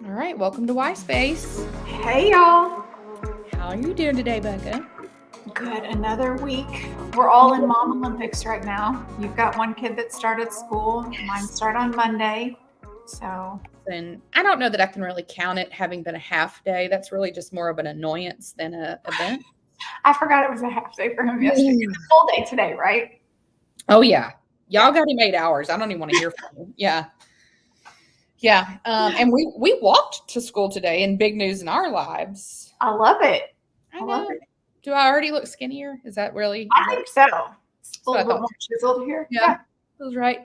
All right, welcome to Whyspace. Hey y'all. How are you doing today, Becca? Good. Another week. We're all in Mom Olympics right now. You've got one kid that started school. Mine start on Monday. So And I don't know that I can really count it having been a half day. That's really just more of an annoyance than an event. I forgot it was a half day for him yesterday. It's a full day today, right? Oh, yeah. Y'all got him 8 hours. I don't even want to hear from you. Yeah. Yeah. And we walked to school today in big news in our lives. I love it. I know. Do I already look skinnier? Is that really? I think so. It's a little what I bit more chiseled here. Yeah. Feels right.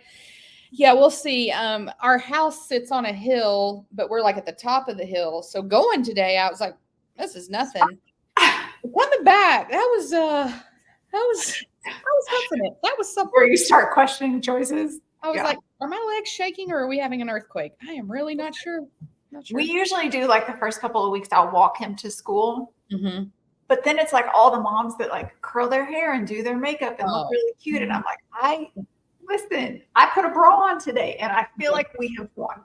Yeah, we'll see. Our house sits on a hill, but we're like at the top of the hill. So going today, I was like, this is nothing. Coming back, that was huffing it. That was something. Where you start questioning choices. I was like, are my legs shaking or are we having an earthquake? I am really not sure. We usually do like the first couple of weeks, I'll walk him to school. Mm-hmm. But then it's like all the moms that like curl their hair and do their makeup and look really cute. And I'm like, listen, I put a bra on today and I feel like we have won.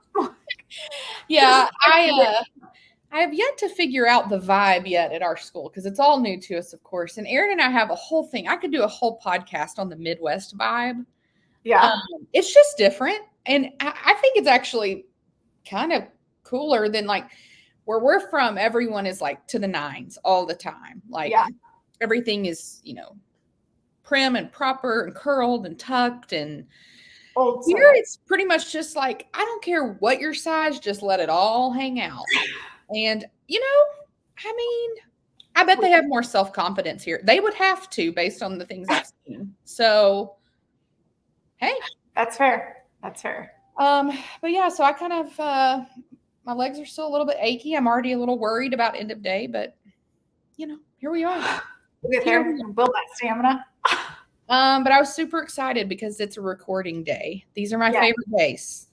Yeah, I have yet to figure out the vibe yet at our school because it's all new to us, of course. And Erin and I have a whole thing. I could do a whole podcast on the Midwest vibe. Yeah. It's just different. And I think it's actually kind of cooler than like where we're from. Everyone is like to the nines all the time. Like everything is, prim and proper and curled and tucked. And here it's pretty much just like, I don't care what your size, just let it all hang out. And, I bet they have more self-confidence here. They would have to based on the things I've seen. So, hey. That's fair. That's fair. But yeah, so I kind of, my legs are still a little bit achy. I'm already a little worried about end of day, but, here we are. We'll get there. Build that stamina. But I was super excited because it's a recording day. These are my favorite days.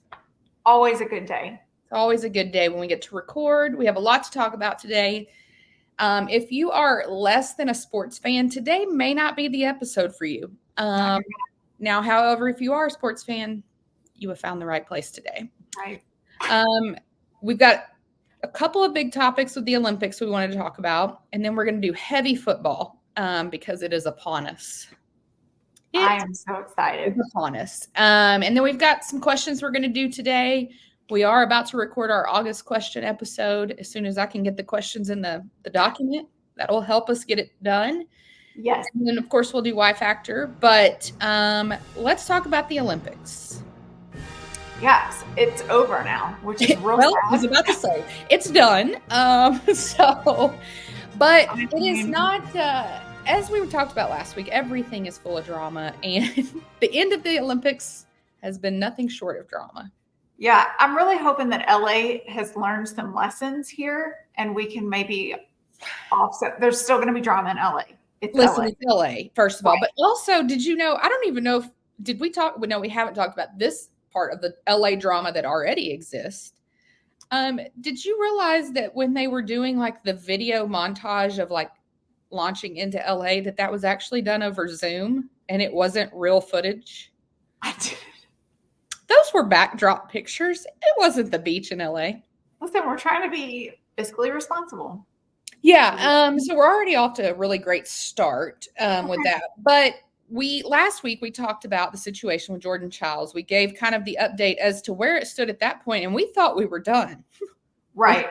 Always a good day. It's always a good day when we get to record. We have a lot to talk about today. If you are less than a sports fan, today may not be the episode for you. Now, however, if you are a sports fan, you have found the right place today. Right. We've got a couple of big topics with the Olympics we wanted to talk about, and then we're going to do heavy football because it is upon us. I am so excited. It's upon us. And then we've got some questions we're going to do today. We are about to record our August question episode. As soon as I can get the questions in the document, that will help us get it done. Yes. And then, of course, we'll do WhyFactor. But let's talk about the Olympics. Yes, it's over now, which is real sad. I was about to say, it's done. But it is not... as we talked about last week, everything is full of drama, and the end of the Olympics has been nothing short of drama. Yeah, I'm really hoping that LA has learned some lessons here, and we can maybe offset. There's still going to be drama in LA. It's LA, first of all. But also, did you know, I don't even know did we talk? No, we haven't talked about this part of the LA drama that already exists. Did you realize that when they were doing like the video montage of like launching into LA, that was actually done over Zoom and it wasn't real footage? I did. Those were backdrop pictures. It wasn't the beach in LA. Listen, we're trying to be fiscally responsible. Yeah. So we're already off to a really great start with that. But last week we talked about the situation with Jordan Chiles. We gave kind of the update as to where it stood at that point, and we thought we were done. Right.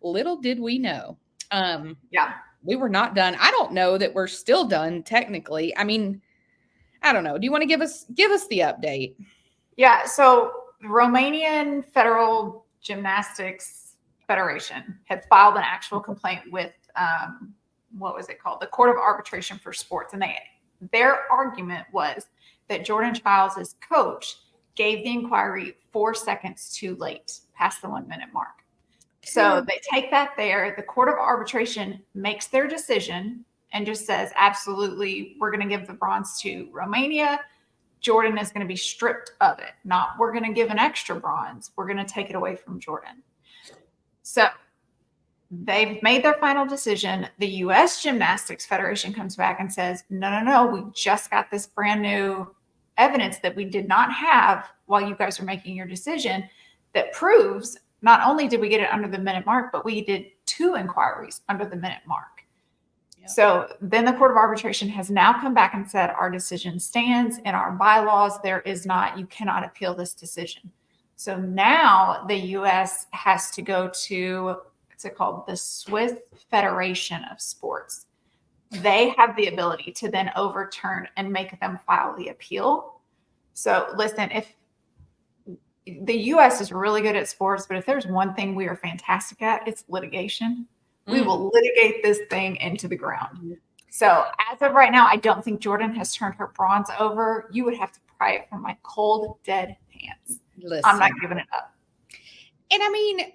Little did we know. Yeah. We were not done. I don't know that we're still done technically. I mean, I don't know. Do you want to give us the update? Yeah. So the Romanian Federal Gymnastics Federation had filed an actual complaint with what was it called? The Court of Arbitration for Sports. And their argument was that Jordan Chiles' coach gave the inquiry 4 seconds too late, past the 1 minute mark. So they take that there. The Court of Arbitration makes their decision and just says, absolutely, we're going to give the bronze to Romania. Jordan is going to be stripped of it. Not we're going to give an extra bronze. We're going to take it away from Jordan. So they've made their final decision. The U.S. Gymnastics Federation comes back and says, no, we just got this brand new evidence that we did not have while you guys are making your decision that proves not only did we get it under the minute mark, but we did 2 inquiries under the minute mark. Yep. So then the Court of Arbitration has now come back and said our decision stands. In our bylaws, you cannot appeal this decision. So now the U.S. has to go to, what's it called? The Swiss Federation of Sports. They have the ability to then overturn and make them file the appeal. So listen, if the U.S. is really good at sports, but if there's one thing we are fantastic at, it's litigation. We will litigate this thing into the ground. So as of right now, I don't think Jordan has turned her bronze over. You would have to pry it from my cold, dead hands. Listen, I'm not giving it up. And I mean,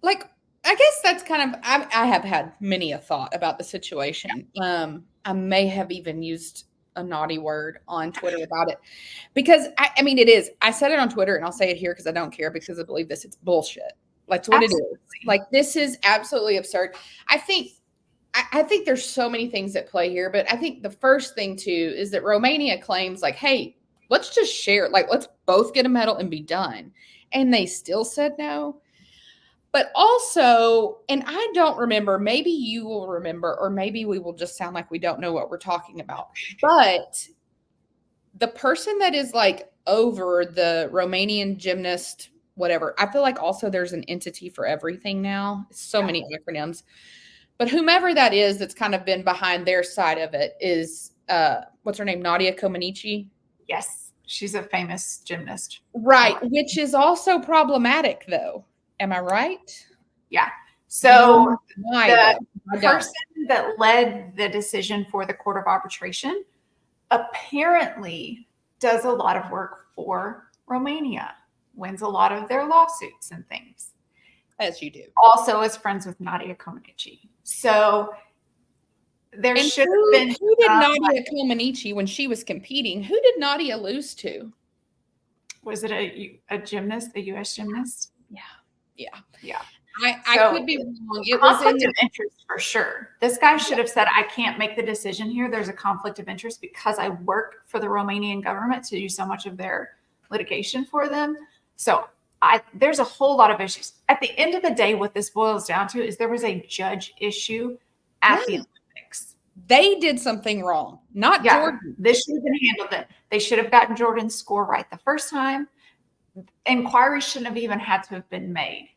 like, I guess that's kind of, I have had many a thought about the situation. I may have even used a naughty word on Twitter about it because I mean, it is, I said it on Twitter and I'll say it here because I don't care because I believe this, it's bullshit. That's what absolutely. It is. Like, this is absolutely absurd. I think there's so many things at play here, but I think the first thing too is that Romania claims like, hey, let's just share, like, let's both get a medal and be done. And they still said no. But also, and I don't remember, maybe you will remember, or maybe we will just sound like we don't know what we're talking about. But the person that is like over the Romanian gymnast, whatever, I feel like also there's an entity for everything now. So many acronyms. But whomever that is that's kind of been behind their side of it is, what's her name? Nadia Comaneci? Yes. She's a famous gymnast. Right. Which is also problematic, though. Am I right? Yeah. So the person that led the decision for the Court of Arbitration apparently does a lot of work for Romania, wins a lot of their lawsuits and things. As you do. Also is friends with Nadia Comaneci. So there should have been. Who did Nadia Comaneci, when she was competing, who did Nadia lose to? Was it a gymnast, a U.S. gymnast? Yeah. I could be wrong. It was conflict of interest for sure. This guy should have said, I can't make the decision here. There's a conflict of interest because I work for the Romanian government to do so much of their litigation for them. So there's a whole lot of issues. At the end of the day, what this boils down to is there was a judge issue at the Olympics. They did something wrong, not Jordan. This should have been handled. They should have gotten Jordan's score right the first time. Inquiries shouldn't have even had to have been made.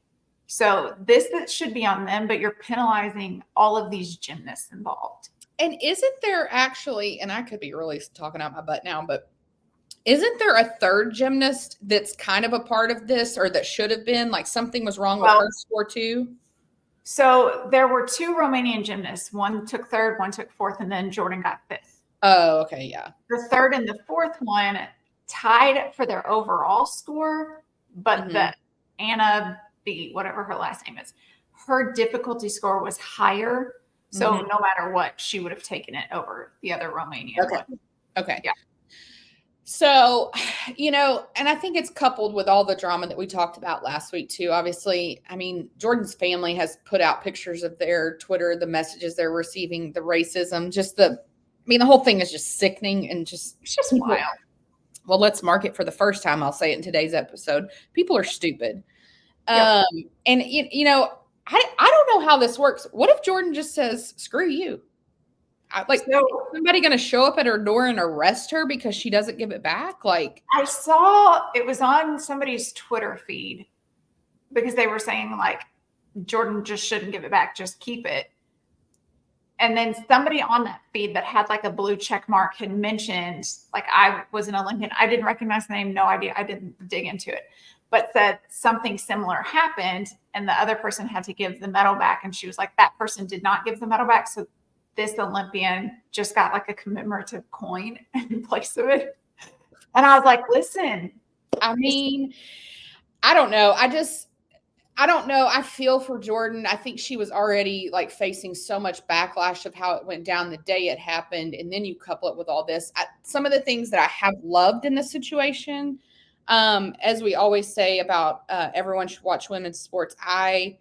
So that should be on them, but you're penalizing all of these gymnasts involved. And isn't there actually, and I could be really talking out my butt now, but isn't there a third gymnast that's kind of a part of this, or that should have been, like something was wrong with her score too? So there were 2 Romanian gymnasts. One took 3rd, one took 4th, and then Jordan got 5th. Oh, okay. Yeah. The 3rd and the 4th one tied for their overall score, but the Anna B, whatever her last name is, her difficulty score was higher. So no matter what, she would have taken it over the other Romanian one. Okay. Yeah. So, and I think it's coupled with all the drama that we talked about last week too. Obviously, I mean, Jordan's family has put out pictures of their Twitter, the messages they're receiving, the racism, the whole thing is just sickening and it's just wild. Well, let's mark it for the first time. I'll say it in today's episode. People are stupid. And I don't know how this works. What if Jordan just says, screw you? Somebody going to show up at her door and arrest her because she doesn't give it back? Like, I saw it was on somebody's Twitter feed because they were saying like, Jordan just shouldn't give it back. Just keep it. And then somebody on that feed that had like a blue check mark had mentioned, like, I was an Olympian. I didn't recognize the name. No idea. I didn't dig into it, but said something similar happened and the other person had to give the medal back. And she was like, that person did not give the medal back. So this Olympian just got like a commemorative coin in place of it. And I was like, listen, I mean, I don't know. I don't know. I feel for Jordan. I think she was already like facing so much backlash of how it went down the day it happened. And then you couple it with all this. Some of the things that I have loved in this situation, as we always say about everyone should watch women's sports, I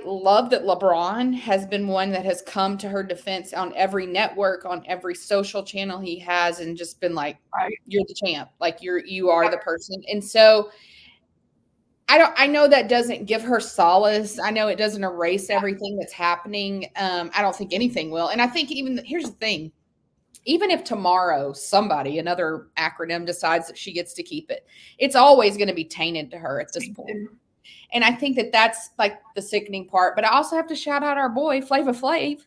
love that LeBron has been one that has come to her defense on every network, on every social channel he has, and just been like, you're the champ. Like you are the person. And so I know that doesn't give her solace. I know it doesn't erase everything that's happening. I don't think anything will. And I think here's the thing. Even if tomorrow another acronym decides that she gets to keep it, it's always going to be tainted to her at this point. And I think that's like the sickening part. But I also have to shout out our boy Flava Flav,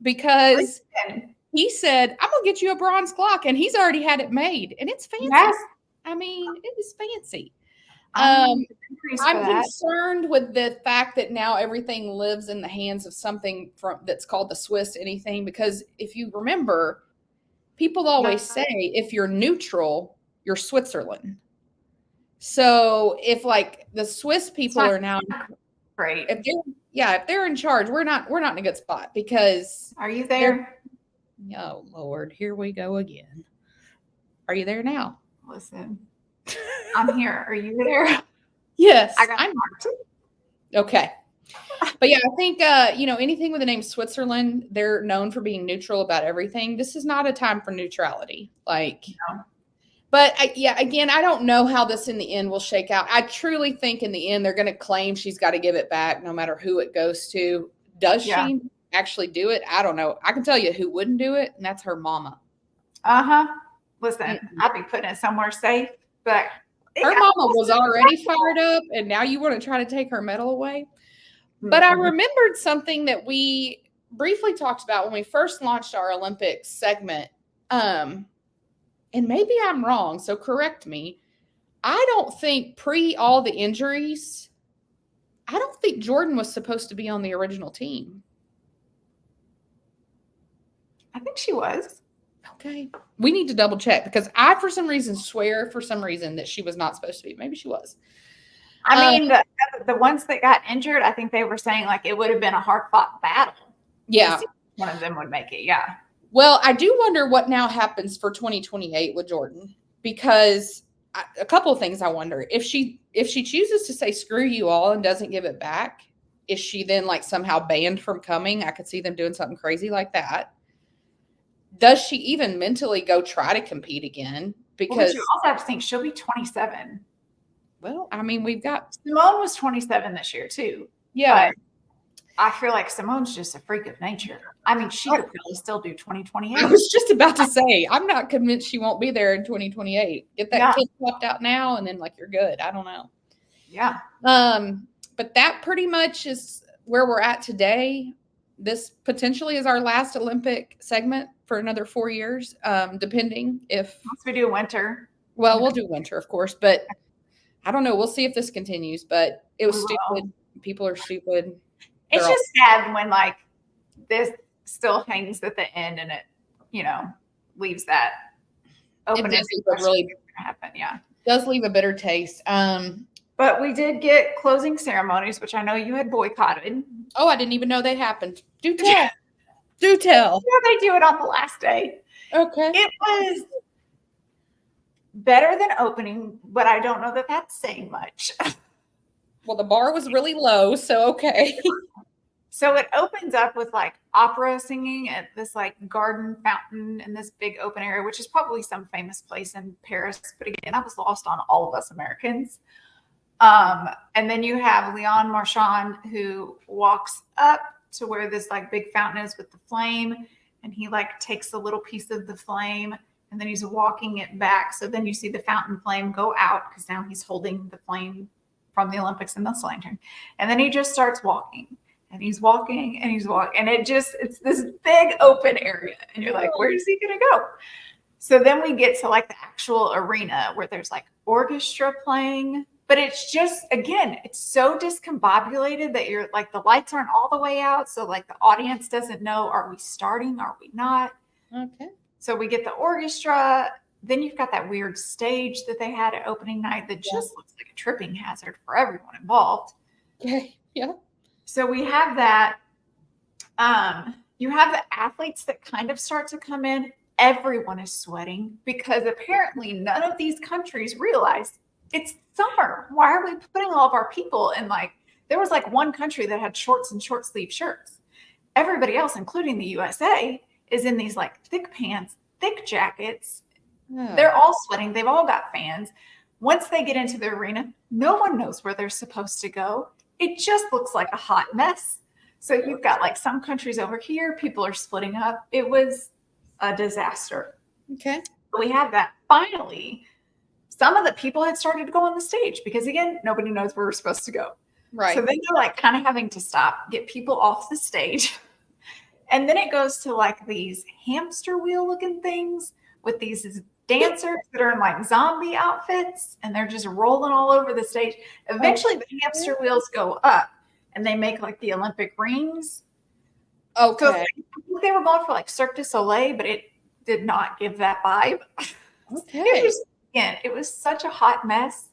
because he said, I'm going to get you a bronze clock, and he's already had it made, and it's fancy. Yes. I mean, it is fancy. I'm concerned with the fact that now everything lives in the hands of something that's called the Swiss anything, because if you remember, people always say if you're neutral, you're Switzerland. So if like the Swiss people are now great, if they're in charge, we're not in a good spot, because are you there? Oh Lord, here we go again. Are you there now? Listen, I'm here. Are you there? Yes, I'm okay. But yeah, I think anything with the name Switzerland, they're known for being neutral about everything. This is not a time for neutrality. But again, I don't know how this in the end will shake out. I truly think in the end they're going to claim she's got to give it back no matter who it goes to. Does she actually do it? I don't know. I can tell you who wouldn't do it, and that's her mama. Listen, I'd be putting it somewhere safe, but her mama was already fired up, and now you want to try to take her medal away? But I remembered something that we briefly talked about when we first launched our Olympics segment. And maybe I'm wrong, so correct me. I don't think pre all the injuries, I don't think Jordan was supposed to be on the original team. I think she was. Okay. We need to double check, because I, for some reason, swear that she was not supposed to be. Maybe she was. I mean, the ones that got injured, I think they were saying like it would have been a hard-fought battle. Yeah. One of them would make it, yeah. Well, I do wonder what now happens for 2028 with Jordan, because a couple of things I wonder. If she chooses to say screw you all and doesn't give it back, is she then like somehow banned from coming? I could see them doing something crazy like that. Does she even mentally go try to compete again? Because you also have to think she'll be 27. Well, I mean, we've got Simone was 27 this year too. Yeah. But I feel like Simone's just a freak of nature. I mean, she could probably still do 2028. I was just about to say, I'm not convinced she won't be there in 2028. Get that kid swapped out now, and then like you're good. I don't know. Yeah. But that pretty much is where we're at today. This potentially is our last Olympic segment for another 4 years, depending if once we do winter. Well, we'll do winter, of course, but I don't know. We'll see if this continues. But it was stupid. People are stupid. It's just sad when like this still hangs at the end and it, leaves that open. It does really happen. Yeah. Does leave a bitter taste. But we did get closing ceremonies, which I know you had boycotted. Oh, I didn't even know they happened. Do tell. Do tell. Yeah, they do it on the last day. Okay. It was better than opening, but I don't know that that's saying much. Well, the bar was really low, so okay. So it opens up with like opera singing at this like garden fountain in this big open area, which is probably some famous place in Paris. But again, that was lost on all of us Americans. And then you have Leon Marchand, who walks up to where this like big fountain is with the flame. And he like takes a little piece of the flame and then he's walking it back. So then you see the fountain flame go out because now he's holding the flame from the Olympics in this lantern. And then he just starts walking. And he's walking and he's walking. And it's this big open area. And you're like, where is he going to go? So then we get to like the actual arena where there's like orchestra playing. But it's just, again, it's so discombobulated that you're like, the lights aren't all the way out. So like the audience doesn't know, are we starting? Are we not? Okay. So we get the orchestra. Then you've got that weird stage that they had at opening night that just looks like a tripping hazard for everyone involved. Okay. Yeah. So we have that. You have the athletes that kind of start to come in. Everyone is sweating because apparently none of these countries realize it's summer. Why are we putting all of our people in like, there was like one country that had shorts and short sleeve shirts. Everybody else, including the USA, is in these like thick pants, thick jackets. Oh. They're all sweating. They've all got fans. Once they get into the arena, no one knows where they're supposed to go. It just looks like a hot mess. So you've got like some countries over here, people are splitting up. It was a disaster. Okay. We had that. Finally, some of the people had started to go on the stage because, again, nobody knows where we're supposed to go. Right. So then they're like kind of having to stop, get people off the stage. And then it goes to like these hamster wheel looking things with these dancers that are in like zombie outfits, and they're just rolling all over the stage. Eventually the hamster wheels go up and they make like the Olympic rings. Okay. So they were going for like Cirque du Soleil, but it did not give that vibe. Okay. It was such a hot mess.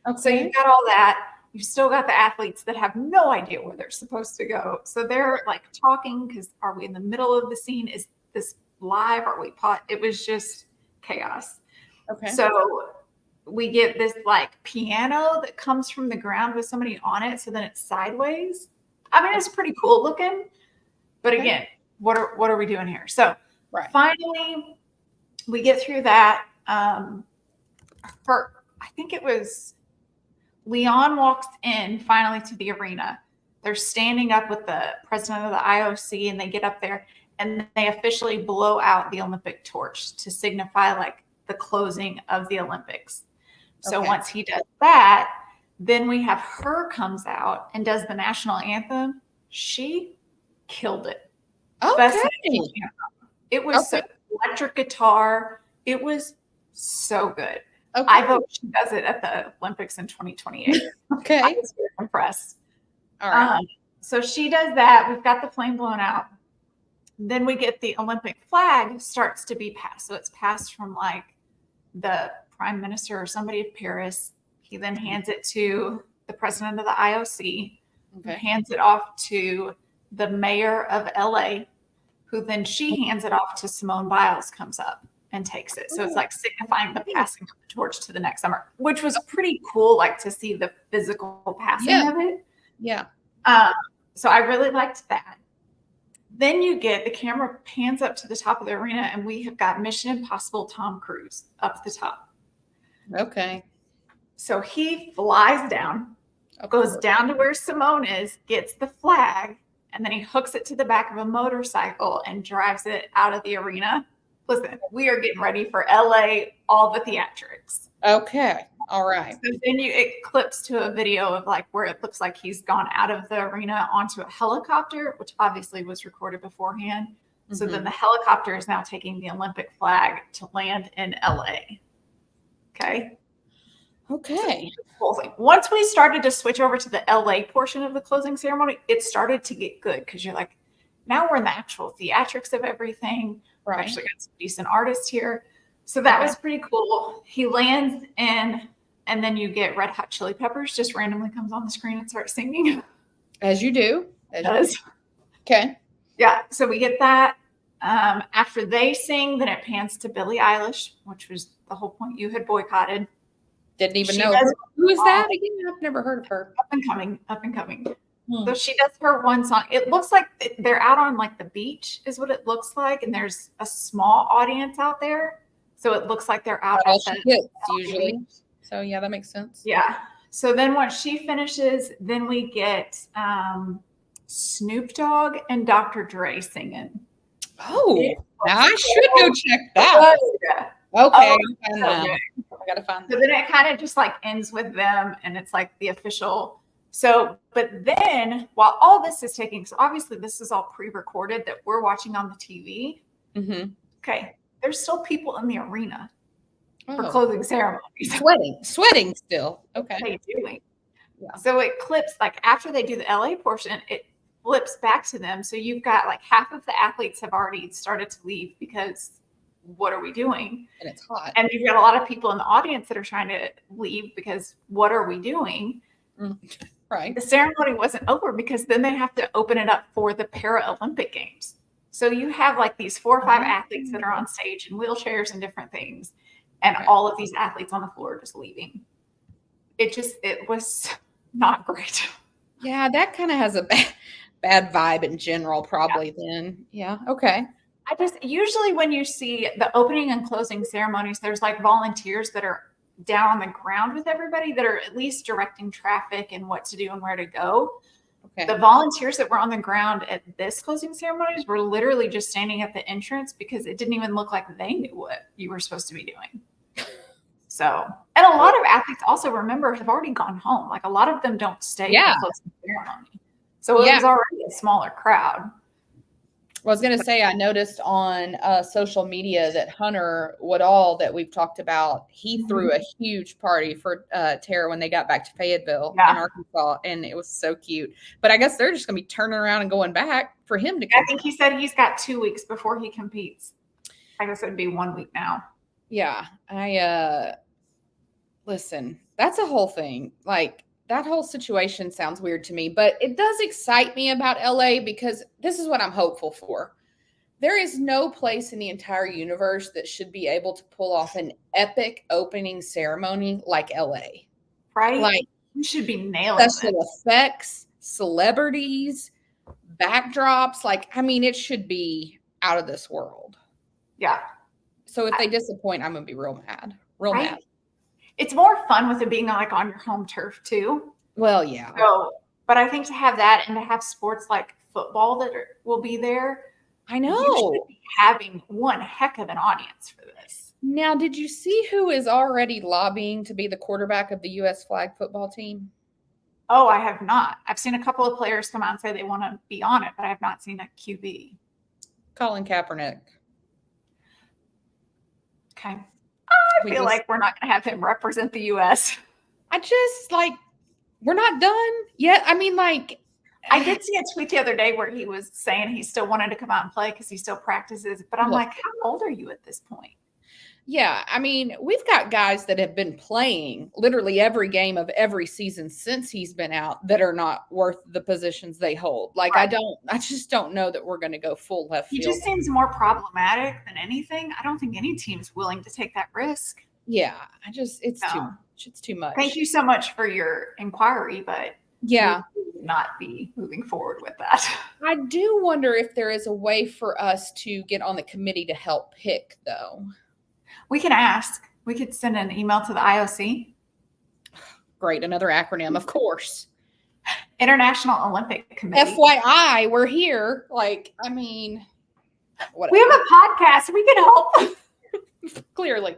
Okay. So you got all that. You've still got the athletes that have no idea where they're supposed to go. So they're like talking because are we in the middle of the scene? Is this live? Are we pot? It was just chaos. Okay. So we get this like piano that comes from the ground with somebody on it. So then it's sideways. I mean, it's pretty cool looking. But again, what are we doing here? So finally, we get through that. I think it was Leon walks in finally to the arena. They're standing up with the president of the IOC, and they get up there and they officially blow out the Olympic torch to signify like the closing of the Olympics. So once he does that, then we have her comes out and does the national anthem. She killed it. Okay. It was electric guitar. It was so good. Okay. I hope she does it at the Olympics in 2028. Okay. I was very impressed. All right. So she does that. We've got the flame blown out. Then we get the Olympic flag starts to be passed. So it's passed from like the prime minister or somebody of Paris. He then hands it to the president of the IOC, who hands it off to the mayor of LA, who then she hands it off to Simone Biles, comes up and takes it. So it's like signifying the passing of the torch to the next summer, which was pretty cool, like to see the physical passing of it. Yeah. So I really liked that. Then you get the camera pans up to the top of the arena, and we have got Mission Impossible Tom Cruise up the top. Okay. So he flies down, goes down to where Simone is, gets the flag, and then he hooks it to the back of a motorcycle and drives it out of the arena. Listen, we are getting ready for LA, all the theatrics. Okay. All right. So then it clips to a video of like where it looks like he's gone out of the arena onto a helicopter, which obviously was recorded beforehand. Mm-hmm. So then the helicopter is now taking the Olympic flag to land in LA. Okay. Okay. So once we started to switch over to the LA portion of the closing ceremony, it started to get good because you're like, now we're in the actual theatrics of everything. Right. We actually got some decent artists here. So that was pretty cool. He lands in, and then you get Red Hot Chili Peppers just randomly comes on the screen and starts singing. As you do. It does. Okay. Yeah. So we get that. After they sing, then it pans to Billie Eilish, which was the whole point you had boycotted. Didn't even know. Who is that again? I've never heard of her. Up and coming. So she does her one song. It looks like they're out on like the beach is what it looks like. And there's a small audience out there. So it looks like they're out at the usually. Beach. So yeah, that makes sense. Yeah. So then once she finishes, then we get Snoop Dogg and Dr. Dre singing. Oh, now I should go check that. Okay. I gotta find that. So then it kind of just like ends with them, and it's like the official. So, but then while all this is taking, so obviously this is all pre-recorded that we're watching on the TV. Mm-hmm. Okay. There's still people in the arena for closing ceremonies. Sweating still. Okay. What are they doing? Yeah. So it clips, like after they do the LA portion, it flips back to them. So you've got like half of the athletes have already started to leave because what are we doing? And it's hot. And you've got a lot of people in the audience that are trying to leave because what are we doing? Right. The ceremony wasn't over because then they have to open it up for the Paralympic Games. So you have like these 4 or 5 athletes that are on stage in wheelchairs and different things. And all of these athletes on the floor just leaving. It was not great. Yeah, that kind of has a bad vibe in general, probably then. Yeah. Okay. Usually when you see the opening and closing ceremonies, there's like volunteers that are down on the ground with everybody that are at least directing traffic and what to do and where to go. Okay. The volunteers that were on the ground at this closing ceremonies were literally just standing at the entrance because it didn't even look like they knew what you were supposed to be doing. So, and a lot of athletes also, remember, have already gone home. Like a lot of them don't stay for the closing ceremony. So it was already a smaller crowd. Well, I was going to say, I noticed on social media that Hunter Woodall, that we've talked about, he threw a huge party for Tara when they got back to Fayetteville in Arkansas, and it was so cute. But I guess they're just going to be turning around and going back for him to compete. I think he said he's got 2 weeks before he competes. I guess it would be 1 week now. Yeah. Listen, that's a whole thing. Like, that whole situation sounds weird to me, but it does excite me about LA because this is what I'm hopeful for. There is no place in the entire universe that should be able to pull off an epic opening ceremony like LA. Right? Like, you should be nailing special effects, celebrities, backdrops. Like, I mean, it should be out of this world. Yeah. So if they disappoint, I'm going to be real mad. Real mad. It's more fun with it being like on your home turf too. Well, yeah. So, but I think to have that and to have sports like football that will be there, I know, you should be having one heck of an audience for this. Now, did you see who is already lobbying to be the quarterback of the U.S. flag football team? Oh, I have not. I've seen a couple of players come out and say they want to be on it, but I have not seen a QB. Colin Kaepernick. Okay. I feel like we're not going to have him represent the U.S. I just, like, we're not done yet. I mean, like, I did see a tweet the other day where he was saying he still wanted to come out and play because he still practices. But I'm like, how old are you at this point? Yeah, I mean, we've got guys that have been playing literally every game of every season since he's been out that are not worth the positions they hold. Like, I just don't know that we're going to go full left field. He just seems more problematic than anything. I don't think any team's willing to take that risk. Yeah, it's too much. It's too much. Thank you so much for your inquiry, but yeah, we will not be moving forward with that. I do wonder if there is a way for us to get on the committee to help pick, though. We can ask. We could send an email to the IOC. Great. Another acronym, of course. International Olympic Committee. FYI, we're here. Like, I mean, whatever. We have a podcast. We can help. Clearly.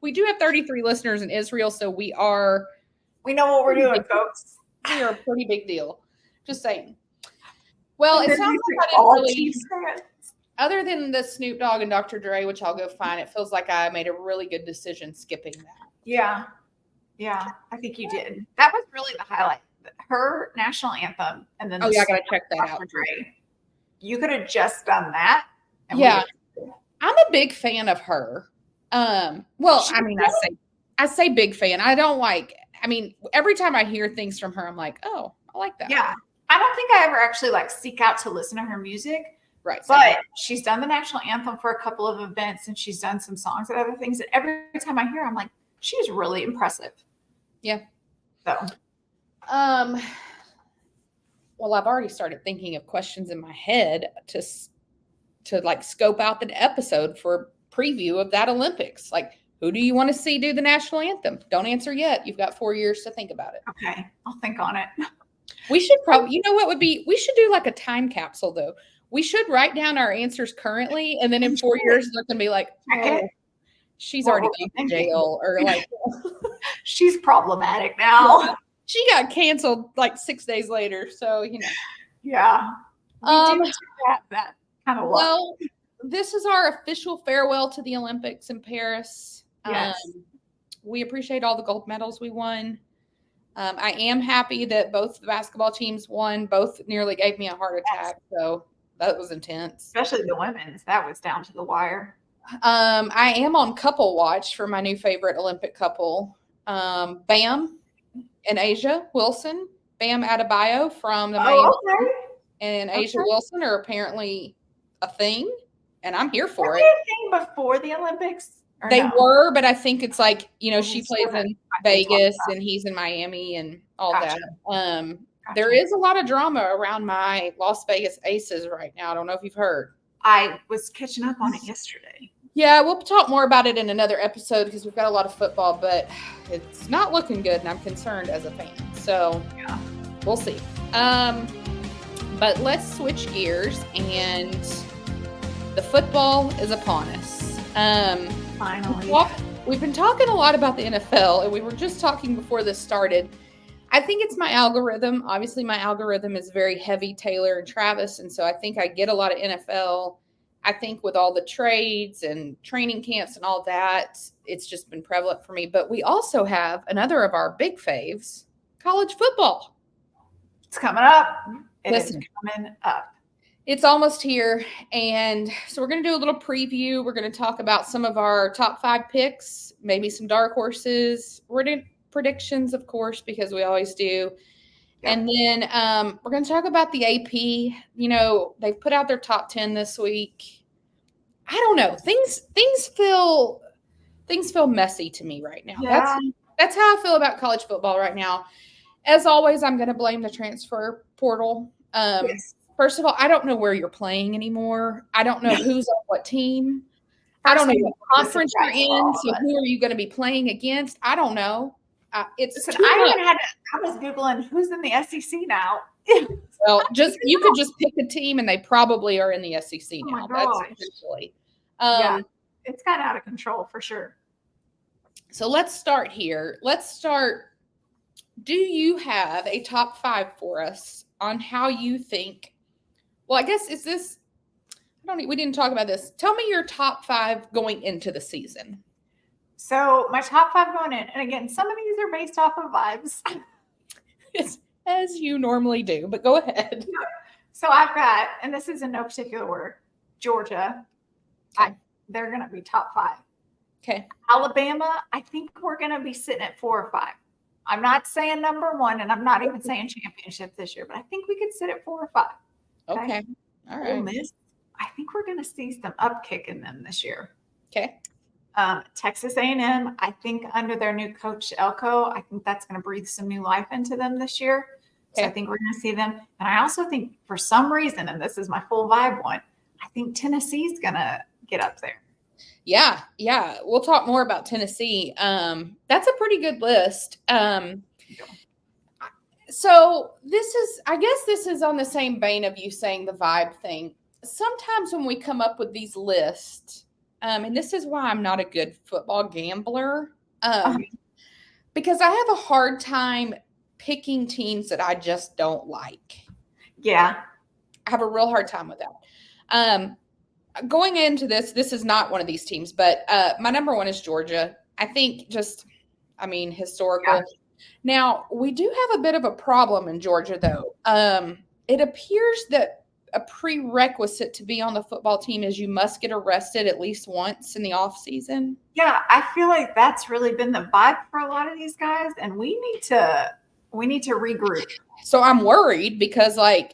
We do have 33 listeners in Israel, so we know what we're doing, folks. We are a pretty big deal. Just saying. Well, it sounds like I didn't really... Other than the Snoop Dogg and Dr. Dre, which I'll go find, it feels like I made a really good decision skipping that. Yeah. Yeah, I think you did. That was really the highlight. Her national anthem and then I got to check that out. Dre. You could have just done that. Yeah. I'm a big fan of her. I say big fan. Every time I hear things from her, I'm like, oh, I like that. Yeah. I don't think I ever actually seek out to listen to her music. Right. But she's done the national anthem for a couple of events and she's done some songs and other things. And every time I hear her, I'm like, she's really impressive. Yeah. So. Well, I've already started thinking of questions in my head to scope out the episode for preview of that Olympics. Like, who do you want to see do the national anthem? Don't answer yet. You've got 4 years to think about it. Okay. I'll think on it. We should probably, we should do like a time capsule though. We should write down our answers currently, and then in 4 years, they're going to be like, oh, she's already in jail, or like, she's problematic now. She got canceled like 6 days later, so, Yeah. That kind of well, this is our official farewell to the Olympics in Paris. Yes. We appreciate all the gold medals we won. I am happy that both the basketball teams won. Both nearly gave me a heart attack, so that was intense. Especially the women's. That was down to the wire. I am on couple watch for my new favorite Olympic couple. Bam and Asia Wilson. Bam Adebayo from the Miami and Asia Wilson are apparently a thing, and I'm here for it. Were they a thing before the Olympics? They were, but I think it's like, she plays in Vegas and he's in Miami and all that. There is a lot of drama around my Las Vegas Aces right now. I don't know if you've heard. I was catching up on it yesterday. Yeah, we'll talk more about it in another episode because we've got a lot of football, but it's not looking good, and I'm concerned as a fan. So Yeah. we'll see. But let's switch gears, and the football is upon us. Finally. We've been talking a lot about the NFL, and we were just talking before this started. I think it's my algorithm. Obviously, my algorithm is very heavy Taylor and Travis, and so I think I get a lot of NFL. I think with all the trades and training camps and all that, it's just been prevalent for me. But we also have another of our big faves, college football. It's coming up. It is coming up. It's almost here. And so we're going to do a little preview. We're going to talk about some of our top 5 picks, maybe some dark horses. We're doing predictions, of course, because we always do. Yeah. And then we're going to talk about the AP. You know, they put out their top 10 this week. I don't know. Things feel messy to me right now. Yeah. That's how I feel about college football right now. As always, I'm going to blame the transfer portal. Yes. First of all, I don't know where you're playing anymore. I don't know who's on what team. I don't know what conference you're in. So who are you going to be playing against? I don't know. I was Googling who's in the SEC now. Well, you could just pick a team, and they probably are in the SEC now. That's essentially. Yeah, it's kind of out of control for sure. So let's start here. Do you have a top 5 for us on how you think? Well, I guess we didn't talk about this. Tell me your top 5 going into the season. So my top 5 going in, and again, some of these are based off of vibes. It's as you normally do, but go ahead. So I've got, and this is in no particular order, Georgia. Okay. They're going to be top 5. Okay. Alabama, I think we're going to be sitting at 4 or 5. I'm not saying number 1, and I'm not even saying championship this year, but I think we could sit at 4 or 5. Okay. All right. Ole Miss, I think we're going to see some upkick in them this year. Okay. Texas A&M, I think under their new coach, Elko, I think that's going to breathe some new life into them this year. Okay. So I think we're going to see them. And I also think for some reason, and this is my full vibe one, I think Tennessee's going to get up there. Yeah. We'll talk more about Tennessee. That's a pretty good list. So I guess this is on the same vein of you saying the vibe thing. Sometimes when we come up with these lists, and this is why I'm not a good football gambler, because I have a hard time picking teams that I just don't like. Yeah. I have a real hard time with that. Going into this is not one of these teams, but my number 1 is Georgia. I think historical. Yeah. Now, we do have a bit of a problem in Georgia, though. It appears that a prerequisite to be on the football team is you must get arrested at least once in the off season. Yeah, I feel like that's really been the vibe for a lot of these guys, and we need to regroup. So I'm worried because, I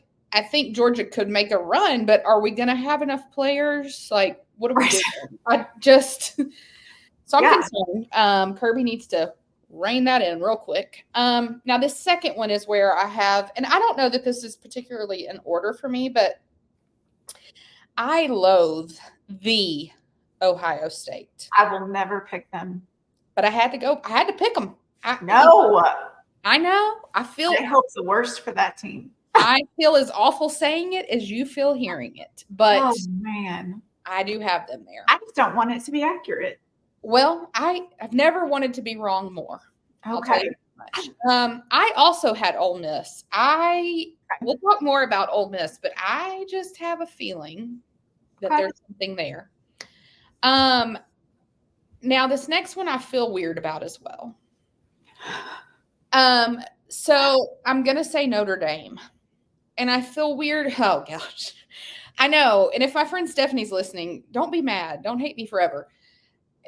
think Georgia could make a run, but are we going to have enough players? What are we doing? So I'm concerned. Kirby needs to rein that in real quick. Now, this second one is where I have, and I don't know that this is particularly in order for me, but I loathe the Ohio State. I will never pick them. But I had to pick them. I know. I hope the worst for that team. I feel as awful saying it as you feel hearing it. But man, I do have them there. I just don't want it to be accurate. Well, I've never wanted to be wrong more. Okay. I also had Ole Miss. We'll talk more about Ole Miss, but I just have a feeling that there's something there. Now this next one I feel weird about as well. So I'm gonna say Notre Dame, and I feel weird. Oh gosh, I know. And if my friend Stephanie's listening, don't be mad. Don't hate me forever.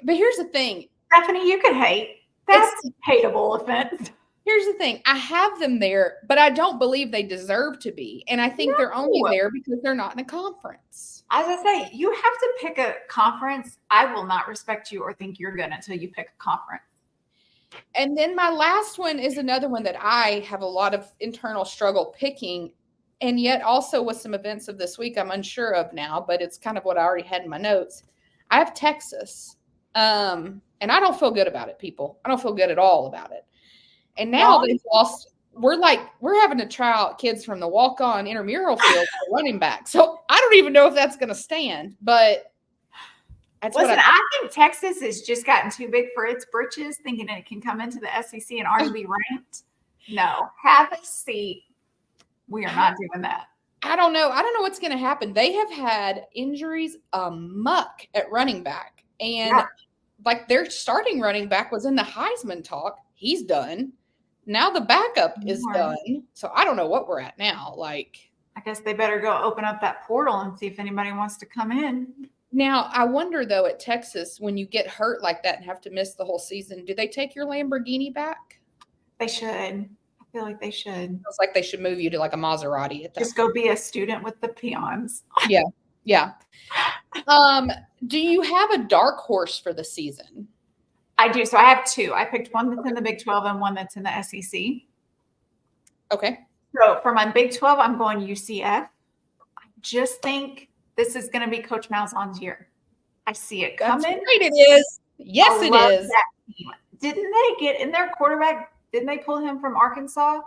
But here's the thing. Stephanie, you can hate. That's hateable offense. Here's the thing. I have them there, but I don't believe they deserve to be. And I think they're only there because they're not in a conference. As I say, you have to pick a conference. I will not respect you or think you're good until you pick a conference. And then my last one is another one that I have a lot of internal struggle picking. And yet also with some events of this week, I'm unsure of now, but it's kind of what I already had in my notes. I have Texas. And I don't feel good about it, people. I don't feel good at all about it. And now they've lost. We're having to try out kids from the walk-on intramural field for running back. So I don't even know if that's going to stand, but I think Texas has just gotten too big for its britches, thinking it can come into the SEC and already be ranked. No, have a seat. We are not doing that. I don't know. I don't know what's going to happen. They have had injuries muck at running back. And like their starting running back was in the Heisman talk. He's done. Now the backup is done. So I don't know what we're at now. Like, I guess they better go open up that portal and see if anybody wants to come in. Now, I wonder, though, at Texas, when you get hurt like that and have to miss the whole season, do they take your Lamborghini back? They should. I feel like they should. It's like they should move you to like a Maserati. At that Just go be a student with the peons. Yeah. Yeah. Do you have a dark horse for the season? I do. So I have two. I picked one that's in the Big 12 and one that's in the SEC. Okay. So for my Big 12, I'm going UCF. I just think this is going to be Coach Malzahn's year. I see it coming. That's right, it is. Yes, it is. Didn't they get in their quarterback? Didn't they pull him from Arkansas?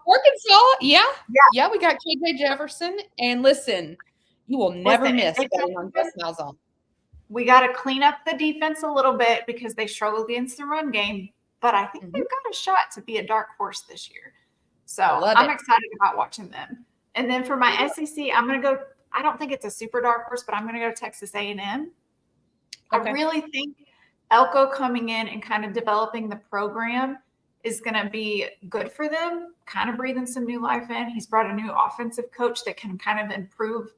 Yeah. Yeah, we got KJ Jefferson. And listen, you will never miss betting on Gus Malzahn. We got to clean up the defense a little bit because they struggle against the run game. But I think they've got a shot to be a dark horse this year. So I'm excited about watching them. And then for my SEC, I'm going to go – I don't think it's a super dark horse, but I'm going to go Texas A&M. Okay. I really think Elko coming in and kind of developing the program is going to be good for them, kind of breathing some new life in. He's brought a new offensive coach that can kind of improve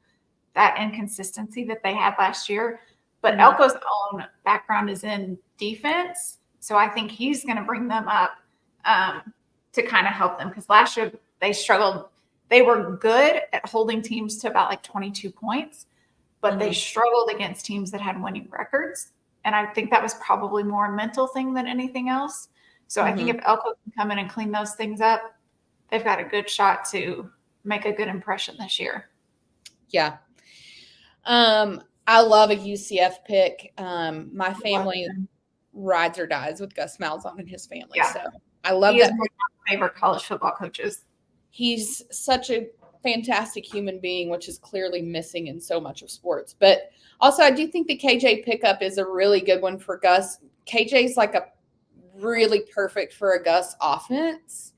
that inconsistency that they had last year. But Elko's own background is in defense, so I think he's going to bring them up to kind of help them because last year they struggled. They were good at holding teams to about like 22 points, but they struggled against teams that had winning records. And I think that was probably more a mental thing than anything else. So I think if Elko can come in and clean those things up, they've got a good shot to make a good impression this year. Yeah. I love a UCF pick. My family rides or dies with Gus Malzahn and his family. Yeah. So I love that. He is one of my favorite college football coaches. He's such a fantastic human being, which is clearly missing in so much of sports. But also, I do think the KJ pickup is a really good one for Gus. KJ's like a really perfect for a Gus offense.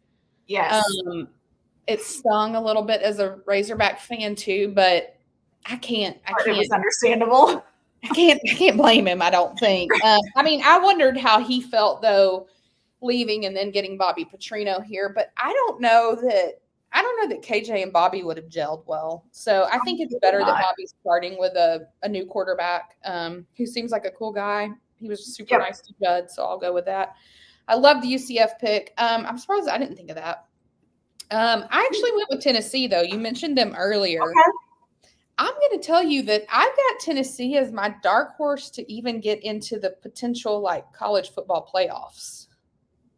Yes. It stung a little bit as a Razorback fan too, but I can't. It was understandable. I can't blame him. I don't think. I mean, I wondered how he felt though, leaving and then getting Bobby Petrino here. But I don't know that KJ and Bobby would have gelled well. So I think it's better that Bobby's starting with a new quarterback who seems like a cool guy. He was super nice to Judd, so I'll go with that. I love the UCF pick. I'm surprised I didn't think of that. I actually went with Tennessee though. You mentioned them earlier. Okay. I'm going to tell you that I've got Tennessee as my dark horse to even get into the potential like college football playoffs.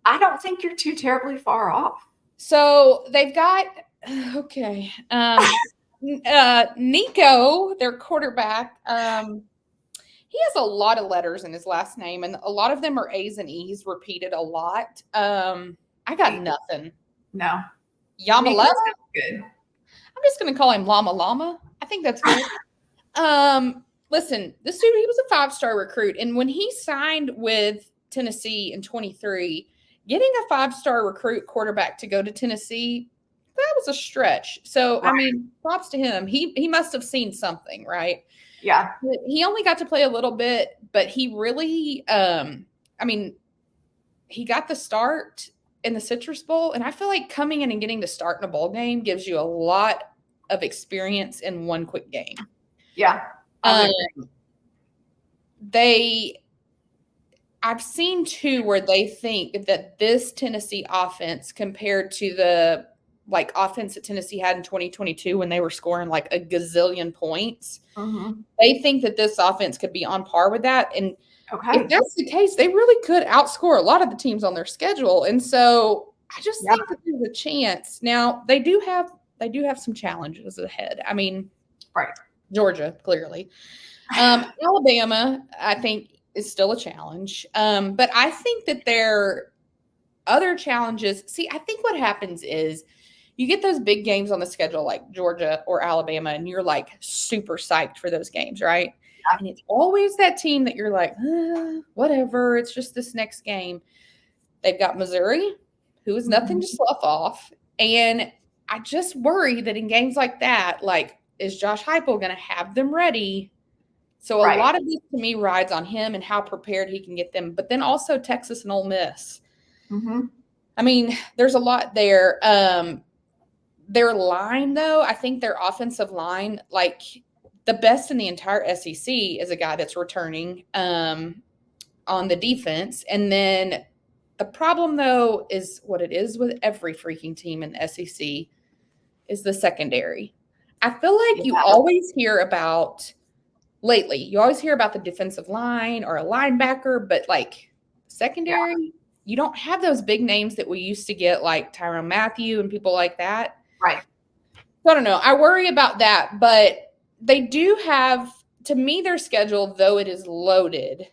I don't think you're too terribly far off. So they've got, Nico, their quarterback. He has a lot of letters in his last name, and a lot of them are A's and E's repeated a lot. I got nothing. No. Yamaleva? Good. I'm just going to call him Llama Llama. I think that's good. Listen, this dude, he was a 5-star recruit. And when he signed with Tennessee in 23, getting a 5-star recruit quarterback to go to Tennessee, that was a stretch. So, right. I mean, props to him. He must have seen something, right? Yeah. He only got to play a little bit, but he really, he got the start in the Citrus Bowl. And I feel like coming in and getting the start in a bowl game gives you a lot of experience in one quick game. Yeah. I've seen too where they think that this Tennessee offense compared to the like offense that Tennessee had in 2022 when they were scoring like a gazillion points, they think that this offense could be on par with that. And if that's the case, they really could outscore a lot of the teams on their schedule. And so I just think that there's a chance. Now they do have some challenges ahead. I mean, right. Georgia, clearly. Alabama, I think, is still a challenge. But I think that their other challenges, see, I think what happens is you get those big games on the schedule like Georgia or Alabama, and you're like super psyched for those games, right? Yeah. And it's always that team that you're like, whatever, it's just this next game. They've got Missouri, who is nothing to slough off. And I just worry that in games like that, like, is Josh Heupel going to have them ready? So a lot of this to me rides on him and how prepared he can get them. But then also Texas and Ole Miss. Mm-hmm. I mean, there's a lot there. Their line, though, I think their offensive line, like the best in the entire SEC is a guy that's returning on the defense. And then the problem, though, is what it is with every freaking team in the SEC is the secondary. I feel like you always hear about lately, you always hear about the defensive line or a linebacker, but like secondary, you don't have those big names that we used to get, like Tyrann Mathieu and people like that. Right. So I don't know. I worry about that, but they do have, to me, their schedule, though it is loaded,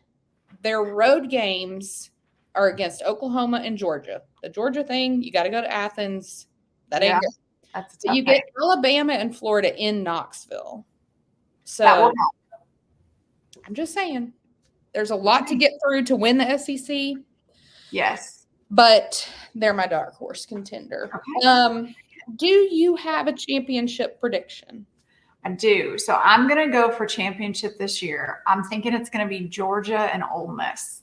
their road games are against Oklahoma and Georgia. The Georgia thing, you got to go to Athens. That ain't good. That's you get Alabama and Florida in Knoxville. So that will help. I'm just saying, there's a lot to get through to win the SEC. Yes. But they're my dark horse contender. Okay. Do you have a championship prediction? I do. So I'm going to go for championship this year. I'm thinking it's going to be Georgia and Ole Miss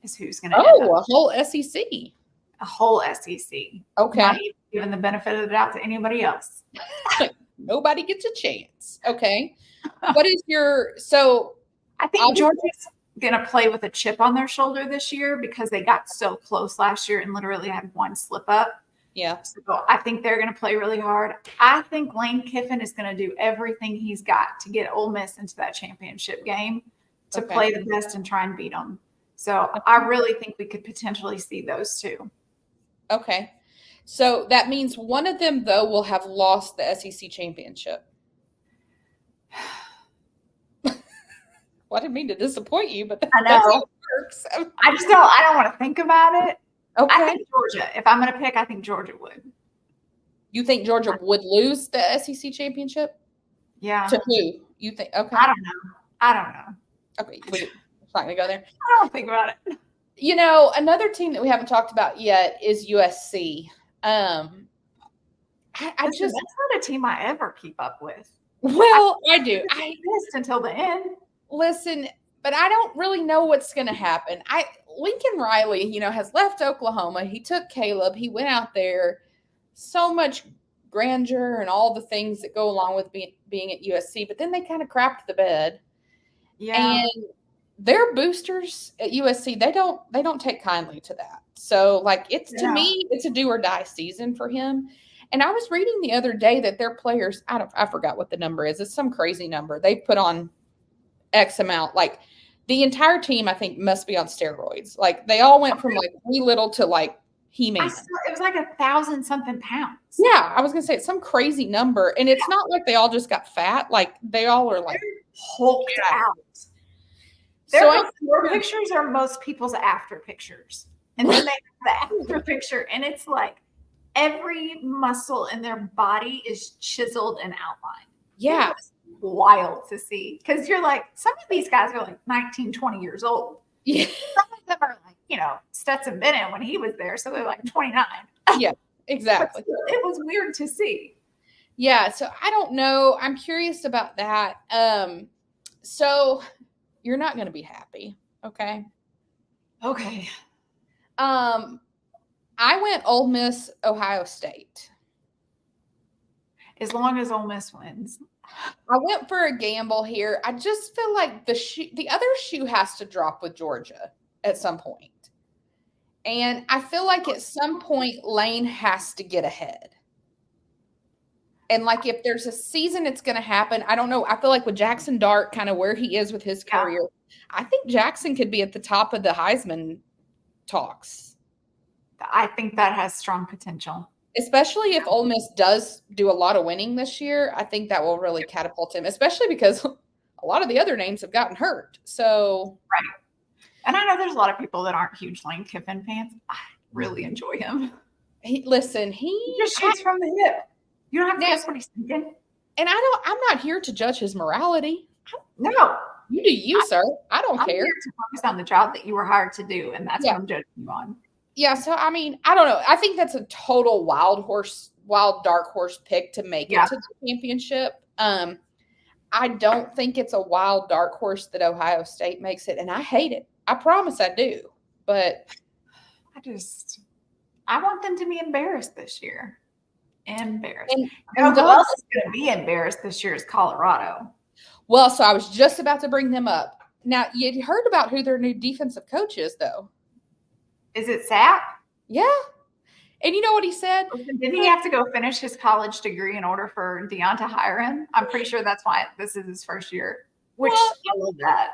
is who's going to end up. A whole SEC. A whole SEC. Okay. Not even giving the benefit of the doubt to anybody else. Nobody gets a chance. Okay. What is your – so – I think Georgia's going to play with a chip on their shoulder this year because they got so close last year and literally had one slip up. Yeah. So I think they're going to play really hard. I think Lane Kiffin is going to do everything he's got to get Ole Miss into that championship game to play the best and try and beat them. So I really think we could potentially see those two. Okay. So that means one of them, though, will have lost the SEC championship. Well, I didn't mean to disappoint you, but I know. That's how it works. I don't want to think about it. Okay. I think Georgia. If I'm going to pick, I think Georgia would. You think Georgia would lose the SEC championship? Yeah. To who? You think? Okay. I don't know. Okay. We're not going to go there. I don't think about it. You know, another team that we haven't talked about yet is USC. That's not a team I ever keep up with. Well, I do. I missed until the end. Listen, but I don't really know what's going to happen. Lincoln Riley, has left Oklahoma. He took Caleb. He went out there. So much grandeur and all the things that go along with being at USC. But then they kind of crapped the bed. Yeah. And their boosters at USC, they don't take kindly to that. So, to me, it's a do or die season for him. And I was reading the other day that their players, I forgot what the number is. It's some crazy number. They put on X amount. Like the entire team, I think, must be on steroids. Like they all went from wee little to He-Man. It was 1,000-something pounds. Yeah, I was gonna say it's some crazy number, and it's not like they all just got fat. Like they all are hulked out. Their before pictures are most people's after pictures, and then they have the after picture, and it's like every muscle in their body is chiseled and outlined. Yeah. Wild to see because you're some of these guys are 19, 20 years old. Yeah. Some of them are Stetson Bennett when he was there, so they're 29. Yeah, exactly. It was weird to see. Yeah, so I don't know. I'm curious about that. So you're not going to be happy, okay? Okay. I went Ole Miss, Ohio State. As long as Ole Miss wins. I went for a gamble here. I just feel like the other shoe has to drop with Georgia at some point. And I feel like at some point Lane has to get ahead. And if there's a season it's going to happen, I don't know. I feel like with Jackson Dart, kind of where he is with his career, I think Jackson could be at the top of the Heisman talks. I think that has strong potential. Especially if Ole Miss does do a lot of winning this year, I think that will really catapult him, especially because a lot of the other names have gotten hurt. So, right. And I know there's a lot of people that aren't huge Lane Kiffin fans. I really enjoy him. He just shoots from the hip. You don't have to guess what he's thinking. And I'm not here to judge his morality. No. You do you, sir. I don't care. I'm here to focus on the job that you were hired to do, and that's what I'm judging you on. Yeah, so I mean, I don't know. I think that's a total wild dark horse pick to make it to the championship. I don't think it's a wild dark horse that Ohio State makes it, and I hate it. I promise I do. But I want them to be embarrassed this year. Embarrassed. And who else is going to be embarrassed this year is Colorado. Well, so I was just about to bring them up. Now, you heard about who their new defensive coach is, though. Is it Sapp? Yeah. And you know what he said? Didn't he have to go finish his college degree in order for Deion to hire him? I'm pretty sure that's why this is his first year, which I love that.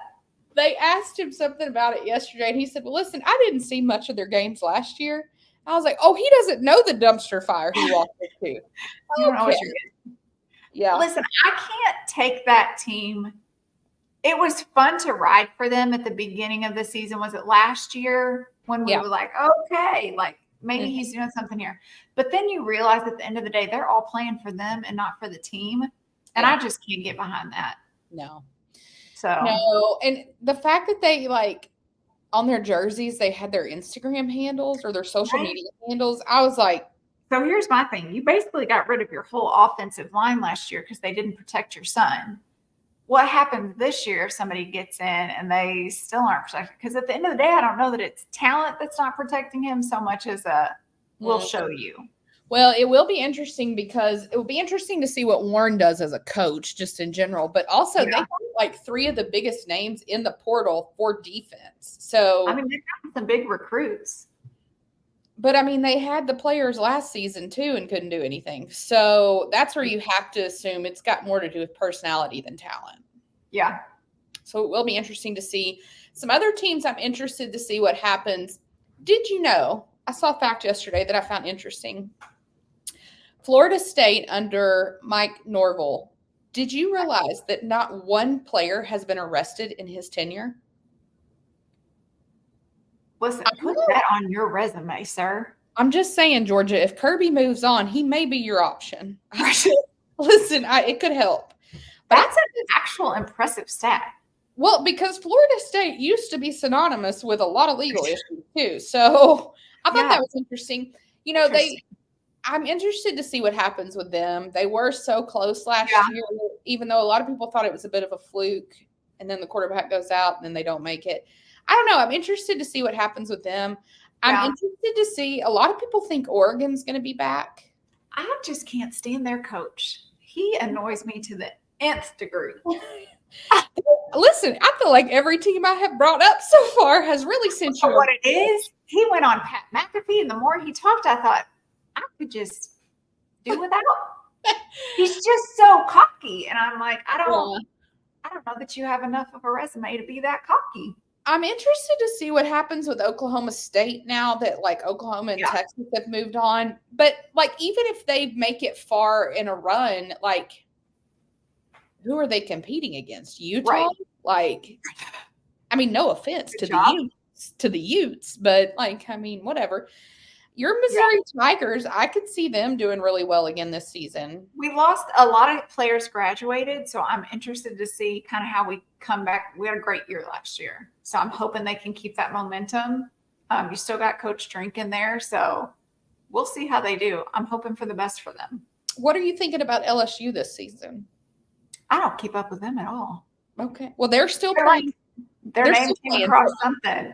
They asked him something about it yesterday, and he said, well, listen, I didn't see much of their games last year. I was like, oh, he doesn't know the dumpster fire he walked into. You don't know what you're getting. Yeah. Listen, I can't take that team. It was fun to ride for them at the beginning of the season. Was it last year when we were like, okay, like maybe he's doing something here. But then you realize at the end of the day, they're all playing for them and not for the team. And I just can't get behind that. No. No. And the fact that they on their jerseys, they had their Instagram handles or their social media handles. I was like, so here's my thing. You basically got rid of your whole offensive line last year because they didn't protect your son. What happens this year if somebody gets in and they still aren't protected? Because at the end of the day, I don't know that it's talent that's not protecting him so much as we'll show you. Well, it will be interesting because it will be interesting to see what Warren does as a coach just in general. But also they have like three of the biggest names in the portal for defense. So, I mean, they've got some big recruits. But, I mean, they had the players last season, too, and couldn't do anything. So that's where you have to assume it's got more to do with personality than talent. Yeah. So it will be interesting to see. Some other teams I'm interested to see what happens. Did you know, I saw a fact yesterday that I found interesting. Florida State under Mike Norvell. Did you realize that not one player has been arrested in his tenure? Listen, put that on your resume, sir. I'm just saying, Georgia, if Kirby moves on, he may be your option. Listen, it could help. But that's an actual impressive stat. Well, because Florida State used to be synonymous with a lot of legal issues, too. So I thought that was interesting. You know, I'm interested to see what happens with them. They were so close last year, even though a lot of people thought it was a bit of a fluke, and then the quarterback goes out, and then they don't make it. I don't know. I'm interested to see what happens with them. I'm interested to see. A lot of people think Oregon's going to be back. I just can't stand their coach. He annoys me to the nth degree. Listen, I feel like every team I have brought up so far has really sent you. What it is, he went on Pat McAfee, and the more he talked, I thought I could just do without. He's just so cocky, and I'm like, I don't know that you have enough of a resume to be that cocky. I'm interested to see what happens with Oklahoma State now that like Oklahoma and Texas have moved on. But like, even if they make it far in a run, like who are they competing against? Utah? Right. Like, I mean, no offense to the Utes, but like, I mean, whatever. Your Missouri Tigers, I could see them doing really well again this season. We lost a lot of players graduated, so I'm interested to see kind of how we come back. We had a great year last year, so I'm hoping they can keep that momentum. You still got Coach Drink in there, so we'll see how they do. I'm hoping for the best for them. What are you thinking about LSU this season? I don't keep up with them at all. Okay. Well, they're still playing. Their name came across something.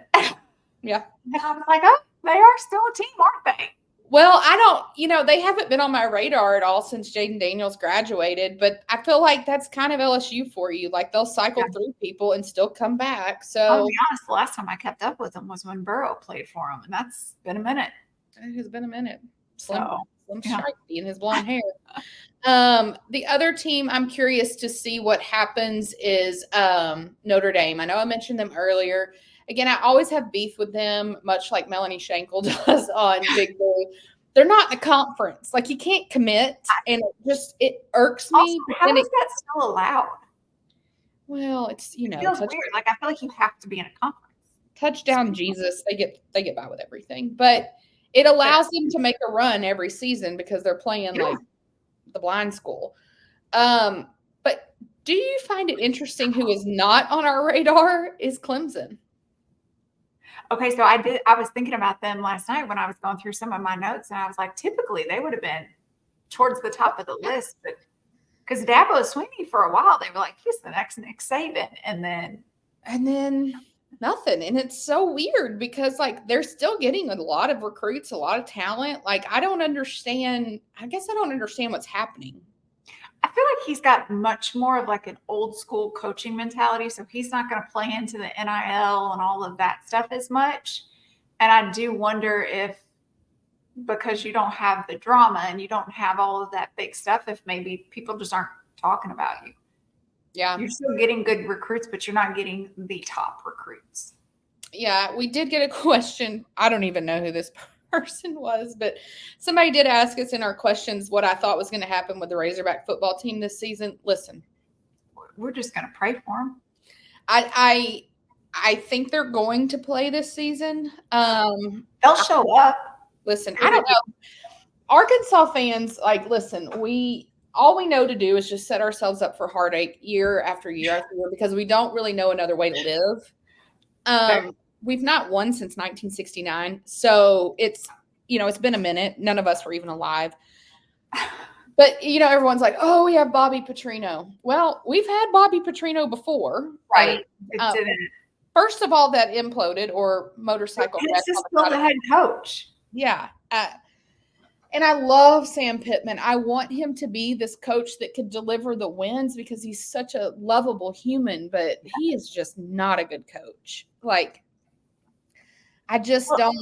Yeah. And I was like, oh, they are still a team, aren't they? Well, I don't, they haven't been on my radar at all since Jaden Daniels graduated, but I feel like that's kind of LSU for you. Like they'll cycle through people and still come back. So I'll be honest, the last time I kept up with them was when Burrow played for them, and that's been a minute. It has been a minute. Slim Shifty and his blonde hair. The other team I'm curious to see what happens is Notre Dame. I know I mentioned them earlier. Again, I always have beef with them, much like Melanie Schenkel does on Big Blue. they're not in a conference. Like, you can't commit, and it irks me. Also, how is that still allowed? Well, it's, It feels weird. Like, I feel like you have to be in a conference. Touchdown Jesus, they get by with everything. But it allows them to make a run every season because they're playing like the blind school. But do you find it interesting who is not on our radar is Clemson? Okay, so I was thinking about them last night when I was going through some of my notes, and I was like, typically they would have been towards the top of the list, but because Dabo Swinney for a while, they were like, he's the next Nick Saban, and then nothing. And it's so weird because like they're still getting a lot of recruits, a lot of talent. Like, I don't understand. I guess I don't understand what's happening. I feel like he's got much more of like an old school coaching mentality. So he's not going to play into the NIL and all of that stuff as much. And I do wonder if, because you don't have the drama and you don't have all of that big stuff, if maybe people just aren't talking about you. Yeah. You're still getting good recruits, but you're not getting the top recruits. Yeah, we did get a question. I don't even know who this person was, but somebody did ask us in our questions what I thought was going to happen with the Razorback football team this season. Listen, we're just going to pray for them. I think they're going to play this season. They'll show up. Listen, I don't know. Arkansas fans, like, listen, all we know to do is just set ourselves up for heartache year after year after year because we don't really know another way to live. We've not won since 1969. So it's been a minute. None of us were even alive. But, everyone's like, oh, we have Bobby Petrino. Well, we've had Bobby Petrino before. Right. It didn't. First of all, that imploded or motorcycle. It's just still the head coach. Yeah. And I love Sam Pittman. I want him to be this coach that could deliver the wins because he's such a lovable human, but he is just not a good coach. Like, I just don't.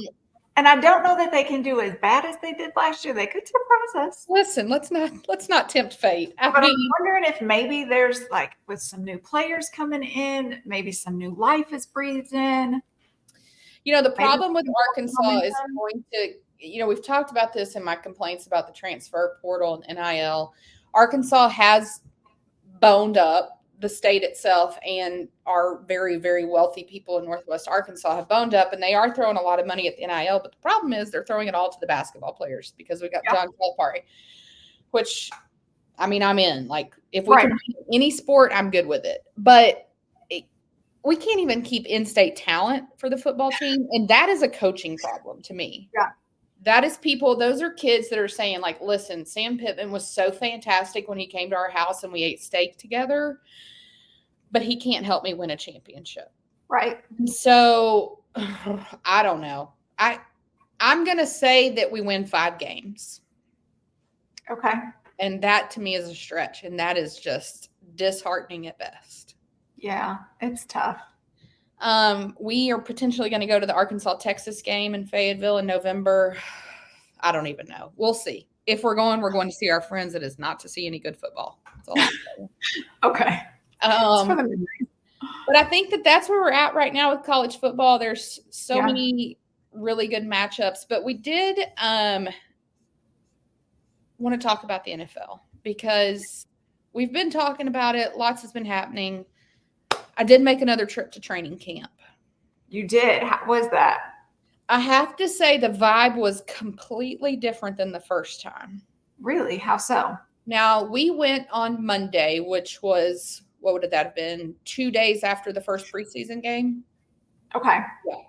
And I don't know that they can do as bad as they did last year. They could surprise us. Listen, let's not tempt fate. I'm wondering if maybe there's like with some new players coming in, maybe some new life is breathed in. The problem with Arkansas is going to, we've talked about this in my complaints about the transfer portal and NIL. Arkansas has boned up. The state itself and our very, very wealthy people in Northwest Arkansas have boned up, and they are throwing a lot of money at the NIL. But the problem is they're throwing it all to the basketball players because we got John Calipari, which, I'm in. Like, if we can keep any sport, I'm good with it. But we can't even keep in-state talent for the football team, and that is a coaching problem to me. Yeah. That is those are kids that are saying, like, listen, Sam Pittman was so fantastic when he came to our house and we ate steak together, but he can't help me win a championship. Right. So, I don't know. I'm going to say that we win 5 games. Okay. And that to me is a stretch, and that is just disheartening at best. Yeah, it's tough. We are potentially going to go to the Arkansas-Texas game in Fayetteville in November. I don't even know. We'll see. If we're going to see our friends. It is not to see any good football. That's all I'm saying. Okay. But I think that's where we're at right now with college football. There's so many really good matchups. But we did want to talk about the NFL because we've been talking about it. Lots has been happening. I did make another trip to training camp. You did? How was that? I have to say the vibe was completely different than the first time. Really? How so? Now, we went on Monday, which was, what would that have been, 2 days after the first preseason game? Okay. Yeah.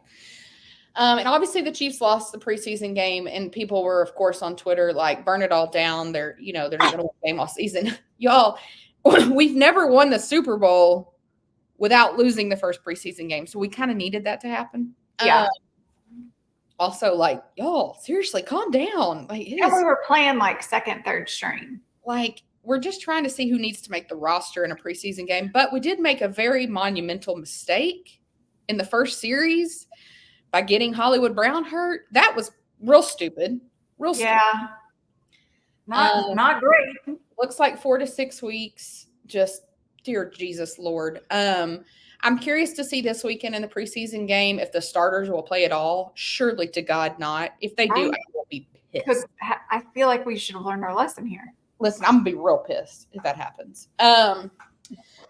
And obviously the Chiefs lost the preseason game, and people were, of course, on Twitter like, burn it all down. They're not going to win a game all season. Y'all, we've never won the Super Bowl without losing the first preseason game. So we kind of needed that to happen. Yeah. Also, like, y'all, seriously, calm down. Like, we were playing like second, third string. Like, we're just trying to see who needs to make the roster in a preseason game. But we did make a very monumental mistake in the first series by getting Hollywood Brown hurt. That was real stupid. Yeah. Not great. Looks like 4 to 6 weeks. Just, dear Jesus Lord. I'm curious to see this weekend in the preseason game if the starters will play at all. Surely to God not. If they do, I will be Because pissed. I feel like we should have learned our lesson here. Listen, I'm gonna be real pissed if that happens.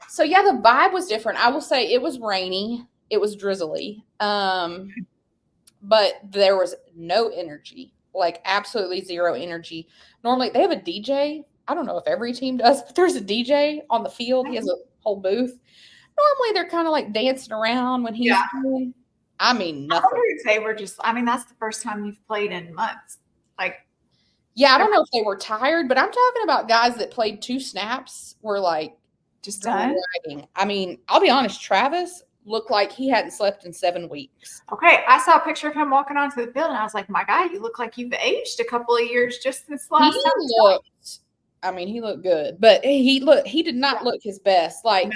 So yeah, the vibe was different. I will say it was rainy, it was drizzly, but there was no energy, like absolutely zero energy. Normally they have a DJ. I don't know if every team does, but there's a DJ on the field. He has a whole booth. Normally they're kind of like dancing around when he's playing. I mean, nothing. I wonder if they were just, I mean, that's the first time you've played in months. Like, yeah, I don't know if they were tired, but I'm talking about guys that played 2 snaps were like just done. dragging. I mean, I'll be honest, Travis looked like he hadn't slept in 7 weeks. Okay, I saw a picture of him walking onto the field, and I was like, my God, you look like you've aged a couple of years just this last time. He looked good, but he did not look his best. Like,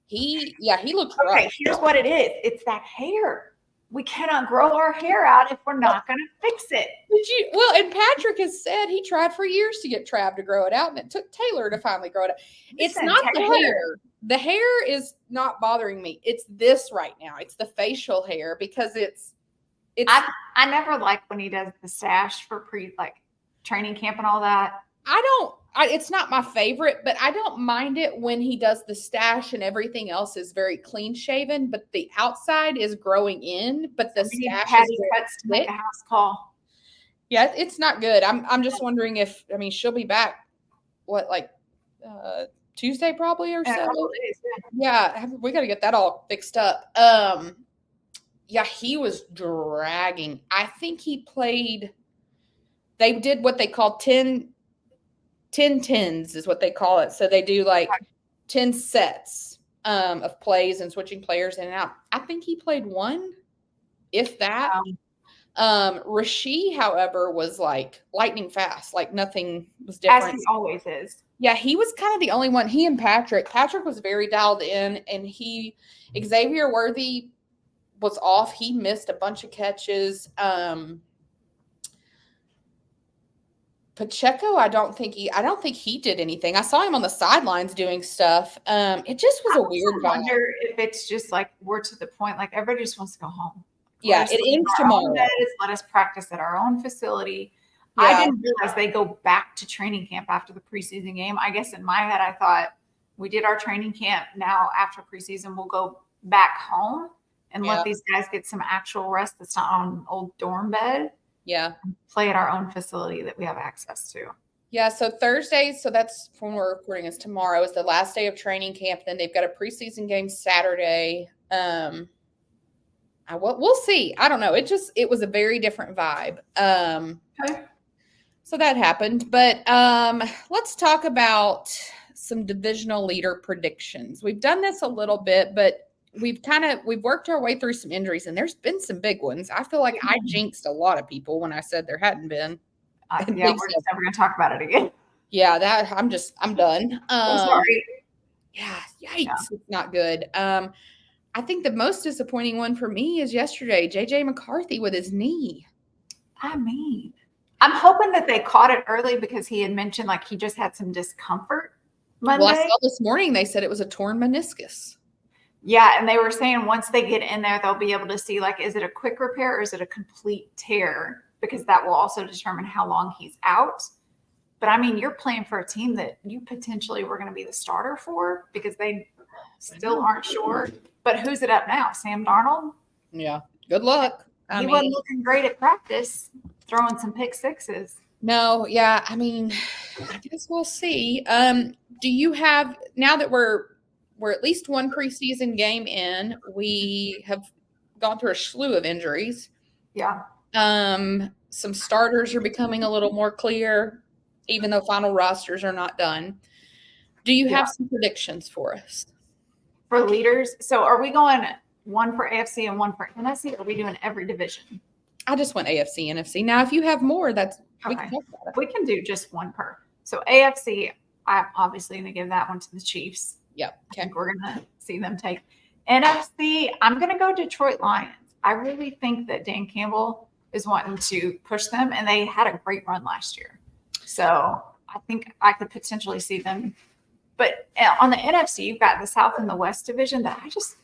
he looked rough. Okay, here's what it is. It's that hair. We cannot grow our hair out if we're not going to fix it. And Patrick has said he tried for years to get Trav to grow it out, and it took Taylor to finally grow it out. It's not the hair. The hair is not bothering me. It's this right now. It's the facial hair because it's. I never like when he does the stash for training camp and all that. It's not my favorite, but I don't mind it when he does the stash and everything else is very clean shaven, but the outside is growing in, but the stash is cuts to make a house call. Yeah, it's not good. I'm just wondering if, she'll be back, Tuesday probably or so? Yeah, we got to get that all fixed up. Yeah, he was dragging. I think he played, they did what they call 10 tens is what they call it. So they do 10 sets of plays and switching players in and out. I think he played 1, if that. Rasheed, however, was like lightning fast. Like nothing was different. As he always is. Yeah, he was kind of the only one. He and Patrick was very dialed in, and Xavier Worthy was off. He missed a bunch of catches. Pacheco, I don't think he did anything. I saw him on the sidelines doing stuff. It just was a weird vibe. I wonder if it's just like we're to the point, like everybody just wants to go home. Yeah, it ends tomorrow. Let us practice at our own facility. Yeah. I didn't realize they go back to training camp after the preseason game. I guess in my head, I thought we did our training camp. Now after preseason, we'll go back home and let these guys get some actual rest that's not on an old dorm bed. Yeah. Play at our own facility that we have access to. Yeah. So Thursday, so that's when we're recording is tomorrow is the last day of training camp. Then they've got a preseason game Saturday. We'll see. I don't know. It was a very different vibe. Okay. So that happened, but let's talk about some divisional leader predictions. We've done this a little bit, but we've worked our way through some injuries, and there's been some big ones. I feel like I jinxed a lot of people when I said there hadn't been. We're just never going to talk about it again. Yeah, I'm done. I'm sorry. Yeah, yikes. It's not good. I think the most disappointing one for me is yesterday, JJ McCarthy with his knee. I'm hoping that they caught it early because he had mentioned he just had some discomfort Monday. Well, I saw this morning they said it was a torn meniscus. Yeah, and they were saying once they get in there, they'll be able to see, is it a quick repair or is it a complete tear? Because that will also determine how long he's out. But, you're playing for a team that you potentially were going to be the starter for because they still aren't sure. But who's it up now? Sam Darnold? Yeah, good luck. He wasn't looking great at practice, throwing some pick sixes. No, yeah, I guess we'll see. Do you have, now that we're at least one preseason game in, we have gone through a slew of injuries. Yeah. Some starters are becoming a little more clear, even though final rosters are not done. Do you have some predictions for us? For leaders? So are we going one for AFC and one for NFC, or are we doing every division? I just went AFC, NFC. Now, if you have more, we can talk about it. We can do just one per. So AFC, I'm obviously going to give that one to the Chiefs. Yep. Okay. I think we're going to see them take. NFC, I'm going to go Detroit Lions. I really think that Dan Campbell is wanting to push them, and they had a great run last year. So I think I could potentially see them. But on the NFC, you've got the South and the West division that I just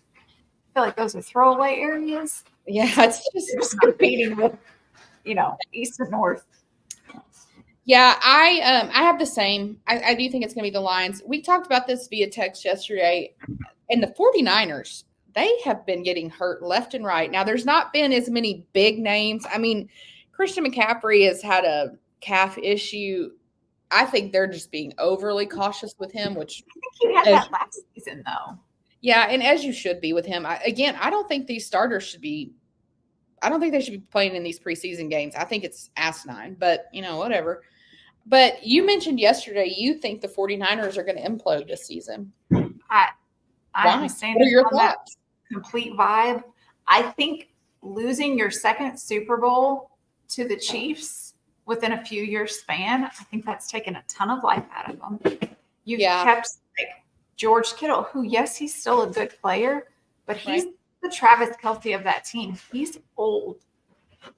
feel like those are throwaway areas. Yeah, it's just competing with, East and North. Yeah, I have the same. I do think it's going to be the Lions. We talked about this via text yesterday, and the 49ers, they have been getting hurt left and right. Now, there's not been as many big names. I mean, Christian McCaffrey has had a calf issue. I think they're just being overly cautious with him, which I think he had that last season, though. Yeah, and as you should be with him. I don't think these starters should be – I don't think they should be playing in these preseason games. I think it's asinine, but, whatever. But you mentioned yesterday you think the 49ers are going to implode this season. I'm saying what are your thoughts? Complete vibe. I think losing your second Super Bowl to the Chiefs within a few years span, I think that's taken a ton of life out of them. You've kept George Kittle, who, yes, he's still a good player, but he's the Travis Kelce of that team. He's old.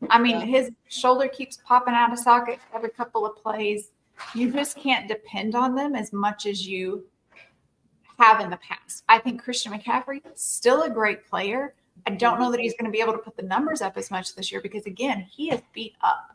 I mean, his shoulder keeps popping out of socket every couple of plays. You just can't depend on them as much as you have in the past. I think Christian McCaffrey is still a great player. I don't know that he's going to be able to put the numbers up as much this year because, again, he is beat up.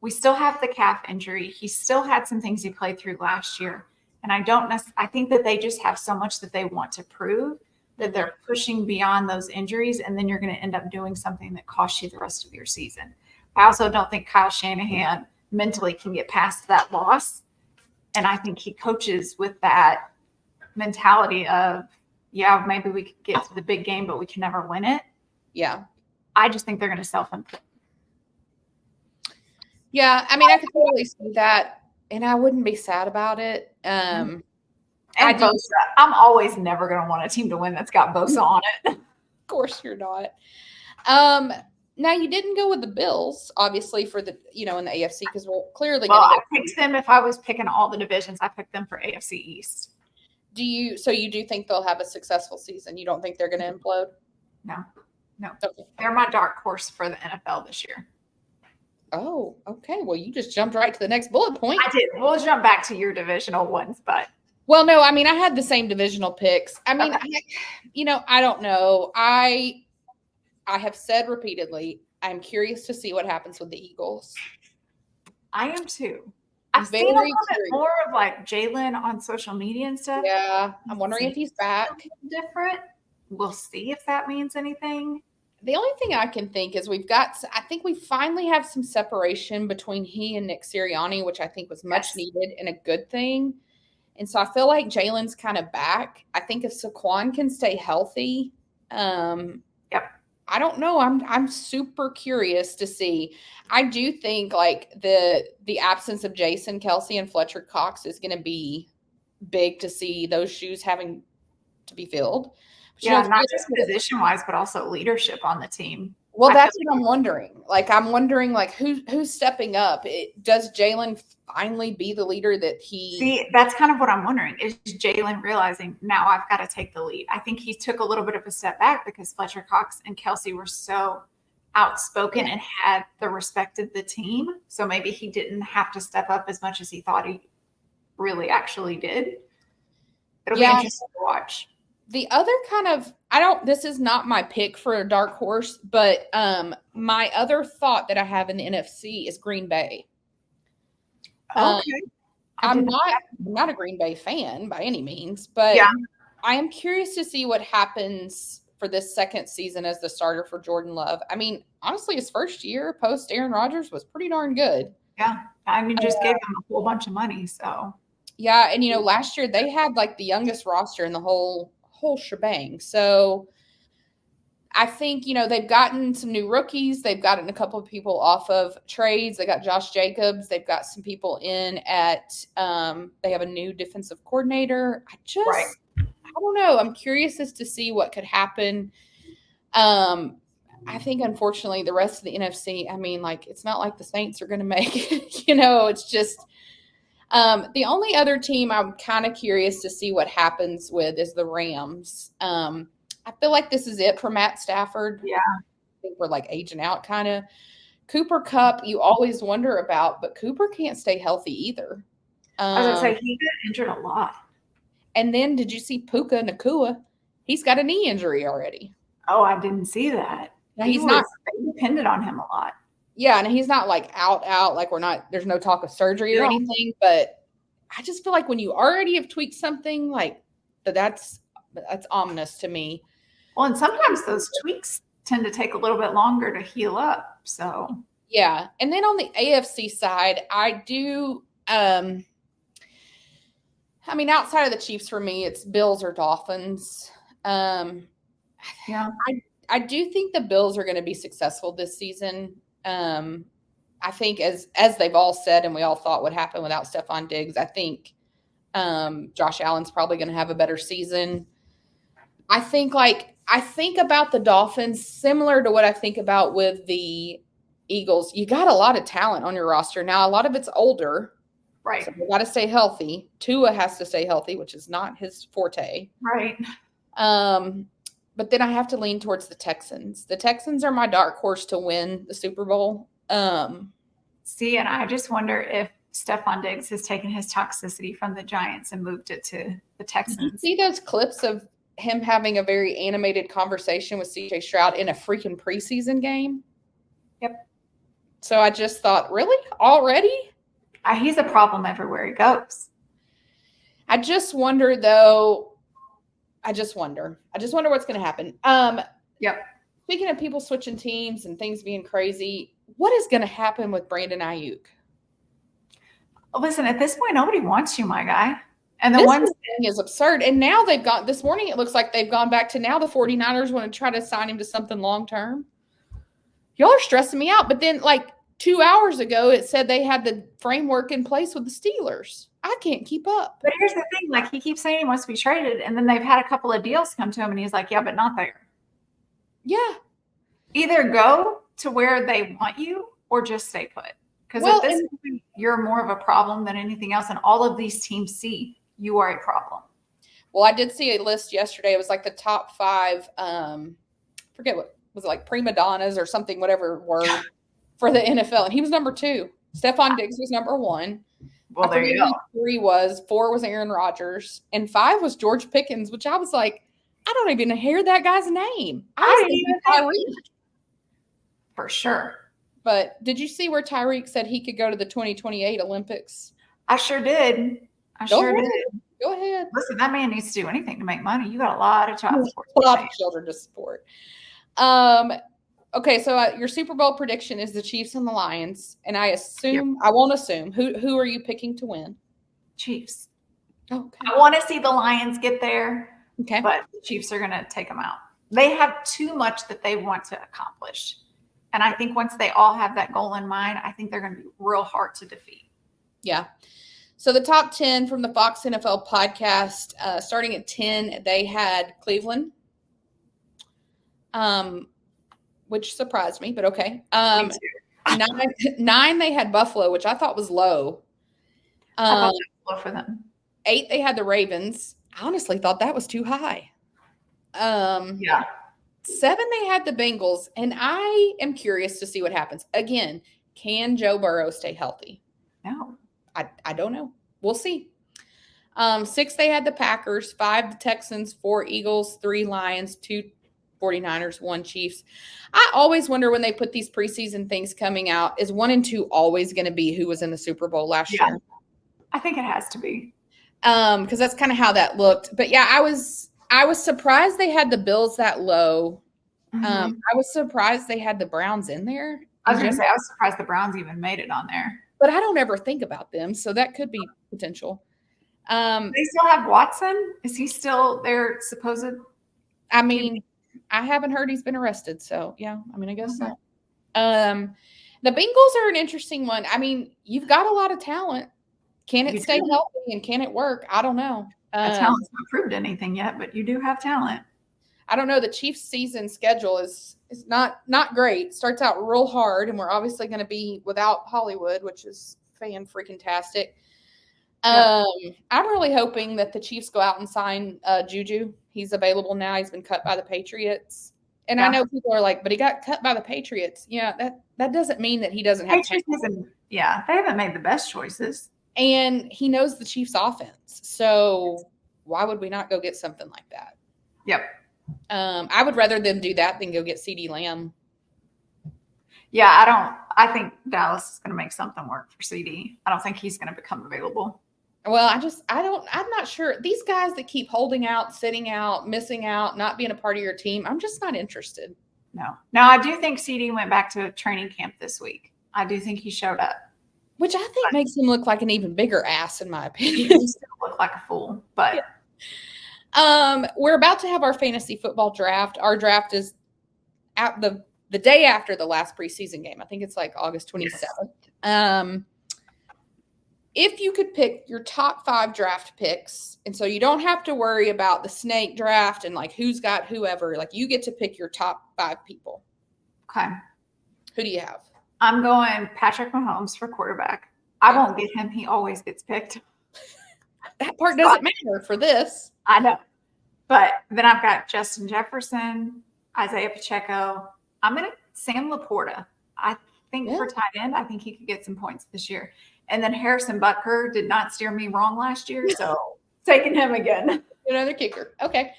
We still have the calf injury. He still had some things he played through last year. And I think that they just have so much that they want to prove that they're pushing beyond those injuries, and then you're going to end up doing something that costs you the rest of your season. I also don't think Kyle Shanahan mentally can get past that loss. And I think he coaches with that mentality of, maybe we could get to the big game, but we can never win it. Yeah. I just think they're going to self-implode. Yeah, I mean, I could totally see that, and I wouldn't be sad about it. And Bosa, I'm always never going to want a team to win that's got Bosa on it. Of course you're not. Now, you didn't go with the Bills, obviously, for the, in the AFC, because we're clearly going to I picked them if I was picking all the divisions. I picked them for AFC East. So you do think they'll have a successful season? You don't think they're going to implode? No. Okay. They're my dark horse for the NFL this year. Oh, okay. Well, you just jumped right to the next bullet point. I did. We'll jump back to your divisional ones, but. Well, no, I mean, I had the same divisional picks. I mean, I don't know. I have said repeatedly, I'm curious to see what happens with the Eagles. I am too. I've seen a little bit more of like Jalen on social media and stuff. Yeah, I'm wondering if he's back. Different. We'll see if that means anything. The only thing I can think is I think we finally have some separation between he and Nick Sirianni, which I think was much needed and a good thing. And so I feel like Jalen's kind of back. I think if Saquon can stay healthy, I don't know. I'm super curious to see. I do think like the absence of Jason Kelce and Fletcher Cox is going to be big to see those shoes having to be filled. But, not just position-wise, but also leadership on the team. Well, that's what I'm wondering. Like, I'm wondering, like, who's stepping up? Does Jalen finally be the leader that he – See, that's kind of what I'm wondering. Is Jalen realizing, now I've got to take the lead? I think he took a little bit of a step back because Fletcher Cox and Kelce were so outspoken and had the respect of the team. So maybe he didn't have to step up as much as he thought he really actually did. It'll be interesting to watch. The other kind of, this is not my pick for a dark horse, but my other thought that I have in the NFC is Green Bay. Okay. I'm not a Green Bay fan by any means, but I am curious to see what happens for this second season as the starter for Jordan Love. I mean, honestly, his first year post Aaron Rodgers was pretty darn good. Yeah. I mean, just gave him a whole bunch of money, so. Yeah, and last year they had like the youngest roster in the whole shebang. So I think, they've gotten some new rookies. They've gotten a couple of people off of trades. They got Josh Jacobs. They've got some people in they have a new defensive coordinator. I don't know. I'm curious as to see what could happen. I think, unfortunately, the rest of the NFC, I mean, like, it's not like the Saints are going to make it. It's just the only other team I'm kind of curious to see what happens with is the Rams. I feel like this is it for Matt Stafford. Yeah. I think we're like aging out kind of. Cooper Kupp, you always wonder about, but Cooper can't stay healthy either. I was going to say, he got injured a lot. And then did you see Puka Nacua? He's got a knee injury already. Oh, I didn't see that. Now, he's not dependent on him a lot. Yeah, and he's not like out, like there's no talk of surgery or anything, but I just feel like when you already have tweaked something, like that's ominous to me. Well, and sometimes those tweaks tend to take a little bit longer to heal up. So yeah. And then on the AFC side, I do I mean, outside of the Chiefs for me, it's Bills or Dolphins. Yeah. I do think the Bills are going to be successful this season. I think as they've all said and we all thought would happen without Stephon Diggs, I think Josh Allen's probably going to have a better season. I think about the Dolphins similar to what I think about with the Eagles. You got a lot of talent on your roster. Now, a lot of it's older. Right. So we got to stay healthy. Tua has to stay healthy, which is not his forte. Right. But then I have to lean towards the Texans. The Texans are my dark horse to win the Super Bowl. See, and I just wonder if Stephon Diggs has taken his toxicity from the Giants and moved it to the Texans. Did you see those clips of him having a very animated conversation with CJ Stroud in a freaking preseason game? Yep. So I just thought, really? Already? He's a problem everywhere he goes. I just wonder, though. I just wonder what's going to happen. Yep. Speaking of people switching teams and things being crazy, what is going to happen with Brandon Ayuk? Listen, at this point, nobody wants you, my guy. And this thing is absurd. And now this morning, it looks like they've gone back to now the 49ers want to try to sign him to something long-term. Y'all are stressing me out. But then, 2 hours ago, it said they had the framework in place with the Steelers. I can't keep up. But here's the thing. He keeps saying he wants to be traded, and then they've had a couple of deals come to him, and he's like, yeah, but not there. Yeah. Either go to where they want you or just stay put. Because at this point, you're more of a problem than anything else, and all of these teams see you are a problem. Well, I did see a list yesterday. It was the top 5, forget what, was it prima donnas or something, whatever word, for the NFL. And he was number 2. Stephon Diggs was number 1. Well, there you go. 3 was, 4 was Aaron Rodgers, and 5 was George Pickens, which I was like, I don't even hear that guy's name. I didn't even Tyreek. For sure. But did you see where Tyreek said he could go to the 2028 Olympics? I sure did. Go ahead. Listen, that man needs to do anything to make money. You got a lot of child support. A lot of children to support. Okay, so your Super Bowl prediction is the Chiefs and the Lions, and I won't assume. Who are you picking to win? Chiefs. Okay. I want to see the Lions get there, okay, but the Chiefs are going to take them out. They have too much that they want to accomplish, and I think once they all have that goal in mind, I think they're going to be real hard to defeat. Yeah. So the top 10 from the Fox NFL podcast, starting at 10, they had Cleveland. Which surprised me, but okay. 9, they had Buffalo, which I thought was low. I thought that was low for them. 8, they had the Ravens. I honestly thought that was too high. 7, they had the Bengals, and I am curious to see what happens. Again, can Joe Burrow stay healthy? No. I don't know. We'll see. 6, they had the Packers. 5, the Texans. 4, Eagles. 3, Lions. 2, 49ers, 1 Chiefs. I always wonder when they put these preseason things coming out, is 1 and 2 always going to be who was in the Super Bowl last year? I think it has to be. Because that's kind of how that looked. But yeah, I was surprised they had the Bills that low. Mm-hmm. I was surprised they had the Browns in there. I was going to say, I was surprised the Browns even made it on there. But I don't ever think about them, so that could be potential. They still have Watson? Is he still their supposed? I mean, I haven't heard he's been arrested, so yeah. I mean, I guess so. The Bengals are an interesting one. I mean, you've got a lot of talent. Can it stay healthy and can it work? I don't know. Talent's not proved anything yet, but you do have talent. I don't know. The Chiefs' season schedule is not great. Starts out real hard, and we're obviously going to be without Hollywood, which is fan-freaking-tastic. I'm really hoping that the Chiefs go out and sign Juju. He's available now. He's been cut by the Patriots. And I know people are like, but he got cut by the Patriots. Yeah, that doesn't mean that he doesn't have talent. Yeah, they haven't made the best choices. And he knows the Chiefs' offense. So why would we not go get something like that? Yep. I would rather them do that than go get CeeDee Lamb. Yeah, I think Dallas is going to make something work for CD. I don't think he's going to become available. Well, I'm not sure. These guys that keep holding out, sitting out, missing out, not being a part of your team, I'm just not interested. No, I do think CD went back to training camp this week. I do think he showed up. Which I think makes him look like an even bigger ass, in my opinion. He still look like a fool, but. Yeah. We're about to have our fantasy football draft. Our draft is at the day after the last preseason game. I think it's like August 27th. Yes. If you could pick your top 5 draft picks, and so you don't have to worry about the snake draft and like who's got whoever, like you get to pick your top 5 people. Okay. Who do you have? I'm going Patrick Mahomes for quarterback. I won't get him. He always gets picked. That part doesn't matter for this. I know. But then I've got Justin Jefferson, Isaiah Pacheco. I'm going to Sam Laporta. I think for tight end, I think he could get some points this year. And then Harrison Butker did not steer me wrong last year, so taking him again. Another kicker. Okay.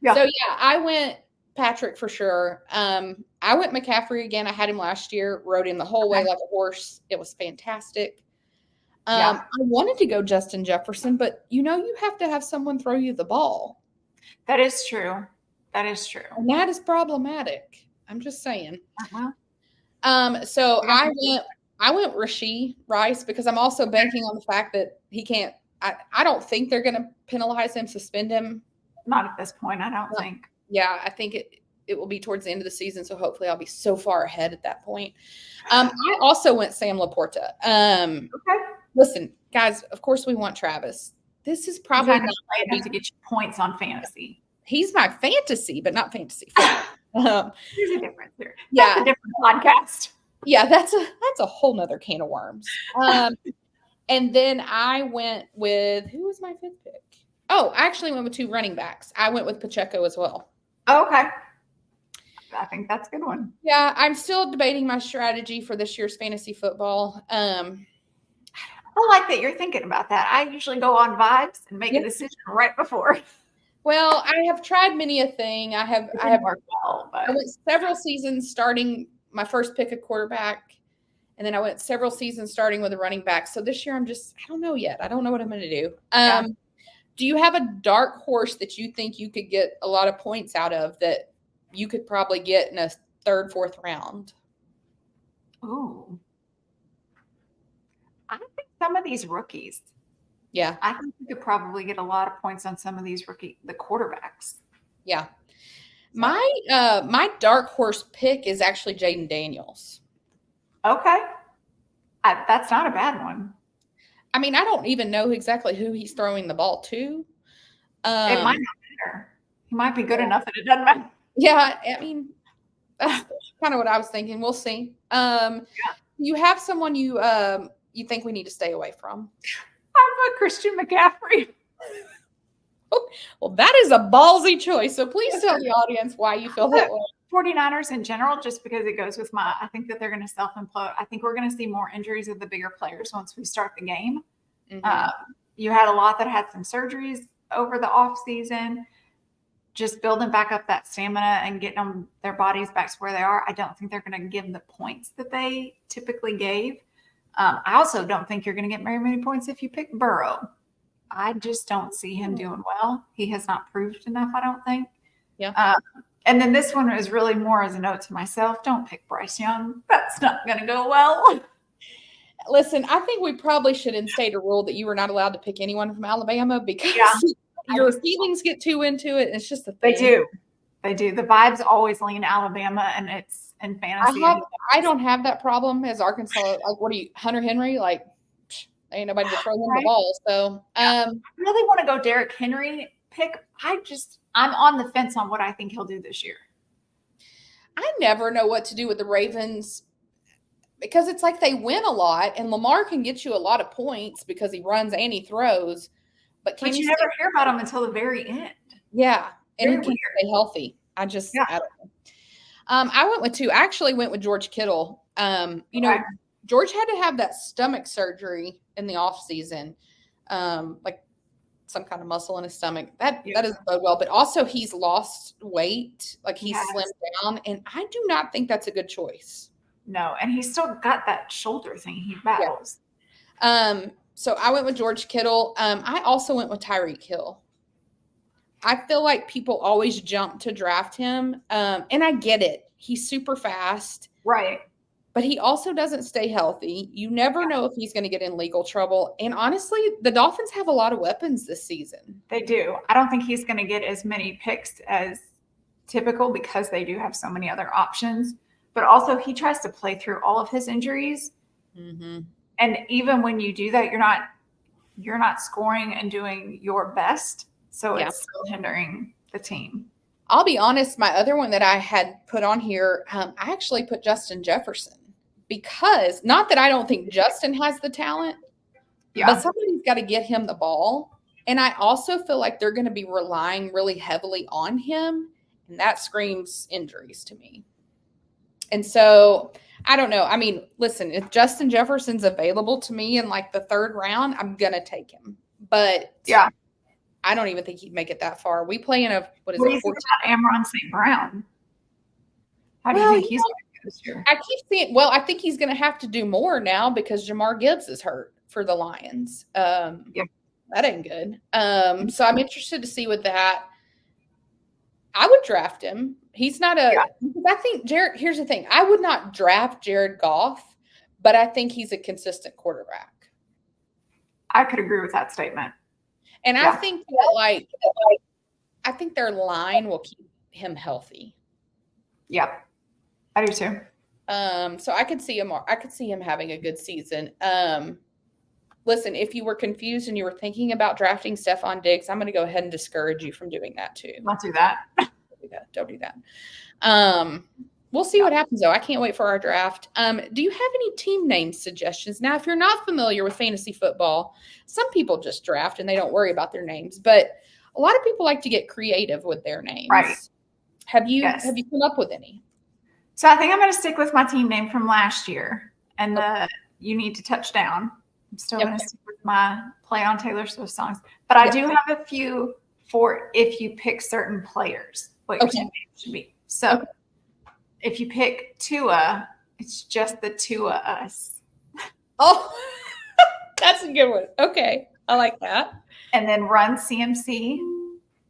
Yeah. So, yeah, I went Patrick for sure. I went McCaffrey again. I had him last year, rode him the whole way like a horse. It was fantastic. I wanted to go Justin Jefferson, but, you have to have someone throw you the ball. That is true. And that is problematic. I'm just saying. Uh-huh. So I went Rashee Rice because I'm also banking on the fact that he can't. I don't think they're going to penalize him, suspend him. Not at this point, I don't think. Yeah, I think it will be towards the end of the season, so hopefully I'll be so far ahead at that point. I also went Sam Laporta. Okay. Listen, guys, of course we want Travis. This is probably not enough to get you points on fantasy. He's my fantasy, but not fantasy. There's a difference there. That's a different podcast. Yeah, that's a whole nother can of worms. And then I went with, who was my 5th pick? Oh, I actually went with 2 running backs. I went with Pacheco as well. Oh, okay. I think that's a good one. Yeah, I'm still debating my strategy for this year's fantasy football. I like that you're thinking about that. I usually go on vibes and make a decision right before. Well, I have tried many a thing. I have worked well, but I went several seasons starting my first pick a quarterback, and then I went several seasons starting with a running back. So this year I don't know yet. I don't know what I'm going to do. Do you have a dark horse that you think you could get a lot of points out of that you could probably get in a 3rd, 4th round? Ooh. I think some of these rookies. Yeah. I think you could probably get a lot of points on some of these the quarterbacks. Yeah. My dark horse pick is actually Jaden Daniels. Okay. That's not a bad one. I mean, I don't even know exactly who he's throwing the ball to. It might not matter. He might be good enough that it doesn't matter. Yeah, I mean, that's kind of what I was thinking. We'll see. You have someone you think we need to stay away from? I put Christian McCaffrey. Well, that is a ballsy choice. So please tell the audience why you feel that way. 49ers in general, just because it goes with I think that they're going to self-implode. I think we're going to see more injuries of the bigger players once we start the game. Mm-hmm. You had a lot that had some surgeries over the off season. Just building back up that stamina and getting them their bodies back to where they are. I don't think they're going to give the points that they typically gave. I also don't think you're going to get very many points if you pick Burrow. I just don't see him doing well. He has not proved enough, I don't think. Yeah. And then this one is really more as a note to myself. Don't pick Bryce Young. That's not going to go well. Listen, I think we probably should instate a rule that you are not allowed to pick anyone from Alabama because your feelings get too into it. It's just a thing. They do. The vibes always lean Alabama, and it's in fantasy. I don't have that problem as Arkansas. Like, what are you, Hunter Henry? Like, ain't nobody to throw him the ball. So, I really want to go Derrick Henry pick. I'm on the fence on what I think he'll do this year. I never know what to do with the Ravens because it's like they win a lot, and Lamar can get you a lot of points because he runs and he throws. But you never hear about him until the very end. Yeah, and he can stay healthy. I don't know. I went with 2. I actually went with George Kittle. George had to have that stomach surgery in the off season, like some kind of muscle in his stomach. That doesn't bode well. But also, he's lost weight, like he's slimmed down, and I do not think that's a good choice. No, and he's still got that shoulder thing he battles. So I went with George Kittle. I also went with Tyreek Hill. I feel like people always jump to draft him. And I get it. He's super fast. Right. But he also doesn't stay healthy. You never know if he's going to get in legal trouble. And honestly, the Dolphins have a lot of weapons this season. They do. I don't think he's going to get as many picks as typical because they do have so many other options. But also, he tries to play through all of his injuries. Mm-hmm. And even when you do that, you're not scoring and doing your best. So it's still hindering the team. I'll be honest, my other one that I had put on here, I actually put Justin Jefferson because not that I don't think Justin has the talent, but somebody's got to get him the ball. And I also feel like they're going to be relying really heavily on him. And that screams injuries to me. And so I don't know. I mean, listen, if Justin Jefferson's available to me in like the third round, I'm going to take him. But I don't even think he'd make it that far. We play in a, what do you think about Amon St. Brown? How do you think he's going to do this year? I keep seeing, I think he's going to have to do more now because Jamar Gibbs is hurt for the Lions. That ain't good. So I'm interested to see with that. I would draft him. He's not I think Jared, here's the thing. I would not draft Jared Goff, but I think he's a consistent quarterback. I could agree with that statement. And I think that I think their line will keep him healthy. Yep. I do too. So I could see him having a good season. Listen, if you were confused and you were thinking about drafting Stephon Diggs, I'm going to go ahead and discourage you from doing that too. Don't do that. Don't do that. We'll see what happens though. I can't wait for our draft. Do you have any team name suggestions? Now, if you're not familiar with fantasy football, some people just draft and they don't worry about their names, but a lot of people like to get creative with their names. Right. Have you come up with any? So I think I'm going to stick with my team name from last year and You Need to Touch Down. I'm still going to stick with my play on Taylor Swift songs, but I do have a few for if you pick certain players, what your team name should be. So if you pick Tua, it's just the Tua us. Oh, that's a good one. Okay. I like that. And then Run CMC.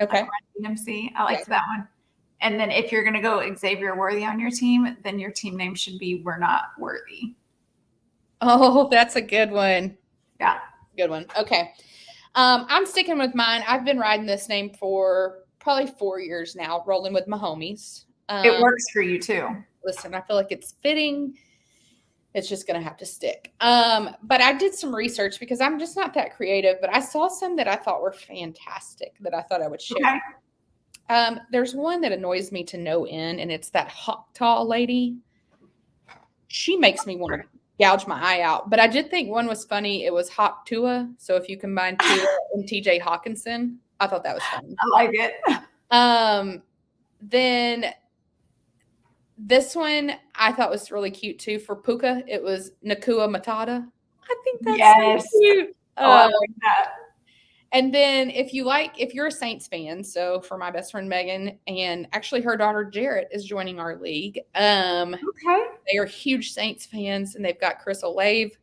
Okay. Run CMC. I liked that one. And then if you're going to go Xavier Worthy on your team, then your team name should be We're Not Worthy. Oh, that's a good one. Yeah. Good one. Okay. I'm sticking with mine. I've been riding this name for probably 4 years now, rolling with my homies. It works for you too. Listen, I feel like it's fitting. It's just going to have to stick. But I did some research because I'm just not that creative, but I saw some that I thought were fantastic that I thought I would share. Okay. There's one that annoys me to no end, and it's that Hawktaw lady. She makes me want to gouge my eye out. But I did think one was funny. It was Hawk Tua. So if you combine Tua and TJ Hawkinson, I thought that was funny. I like it. Then this one I thought was really cute too. For Puka, it was Nakua Matata. I think that's so cute. I like that. And then if you're a Saints fan, so for my best friend Megan, and actually her daughter Jarrett is joining our league. Okay. They are huge Saints fans, and they've got Chris Olave,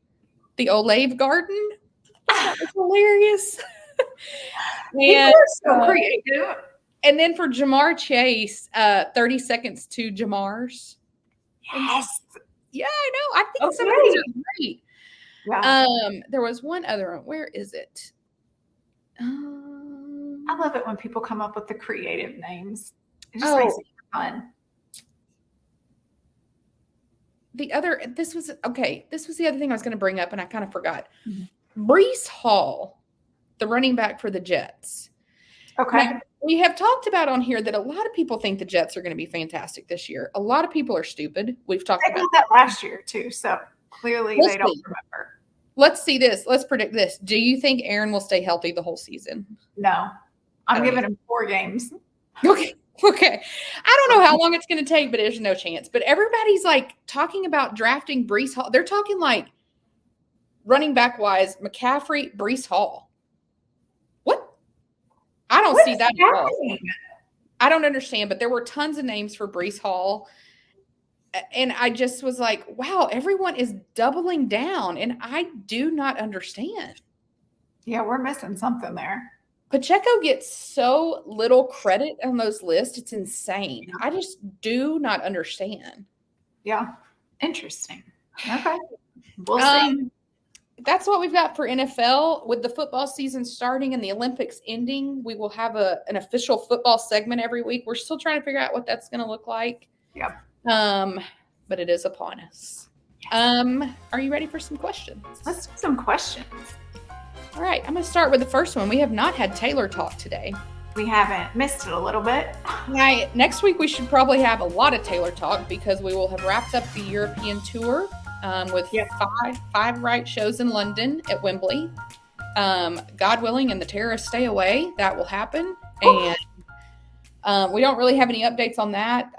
the Olave Garden. That was hilarious. People are so creative. And then for Jamar Chase, 30 seconds to Jamar's. Yes. Yeah, I know. I think some of these are great. Yeah. There was one other one. Where is it? I love it when people come up with the creative names. It just makes it fun. This was the other thing I was going to bring up, and I kind of forgot. Mm-hmm. Breece Hall, the running back for the Jets. Okay. Now, we have talked about on here that a lot of people think the Jets are going to be fantastic this year. A lot of people are stupid. We've talked about that last year too, so clearly they don't remember. Let's see this. Let's predict this. Do you think Aaron will stay healthy the whole season? No. I'm giving him 4 games. Okay. I don't know how long it's going to take, but there's no chance. But everybody's like talking about drafting Breece Hall. They're talking like running back wise, McCaffrey, Breece Hall. What? I don't see that at all. I don't understand, but there were tons of names for Breece Hall. And I just was like, wow, everyone is doubling down, and I do not understand. Yeah, we're missing something there. Pacheco gets so little credit on those lists. It's insane. I just do not understand. Yeah. Interesting. Okay. We'll see. That's what we've got for NFL. With the football season starting and the Olympics ending, we will have an official football segment every week. We're still trying to figure out what that's going to look like. Yeah. But it is upon us. Are you ready for some questions? Let's do some questions. All right, I'm going to start with the first one. We have not had Taylor talk today. We haven't. Missed it a little bit. Right. Next week, we should probably have a lot of Taylor talk because we will have wrapped up the European tour with five shows in London at Wembley. God willing, and the terrorists stay away, that will happen. And we don't really have any updates on that.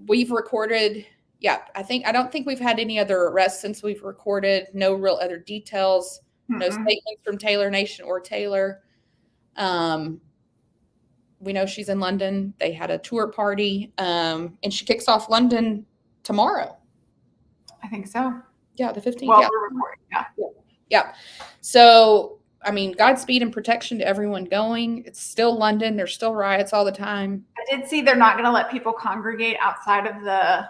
We've recorded. Yeah, I don't think we've had any other arrests since we've recorded. No real other details. No statements from Taylor Nation or Taylor. We know she's in London. They had a tour party, and she kicks off London tomorrow. I think so. Yeah, the 15th. Well, yeah. we're recording. Yeah. So, I mean, Godspeed and protection to everyone going. It's still London. There's still riots all the time. I did see they're not going to let people congregate outside of the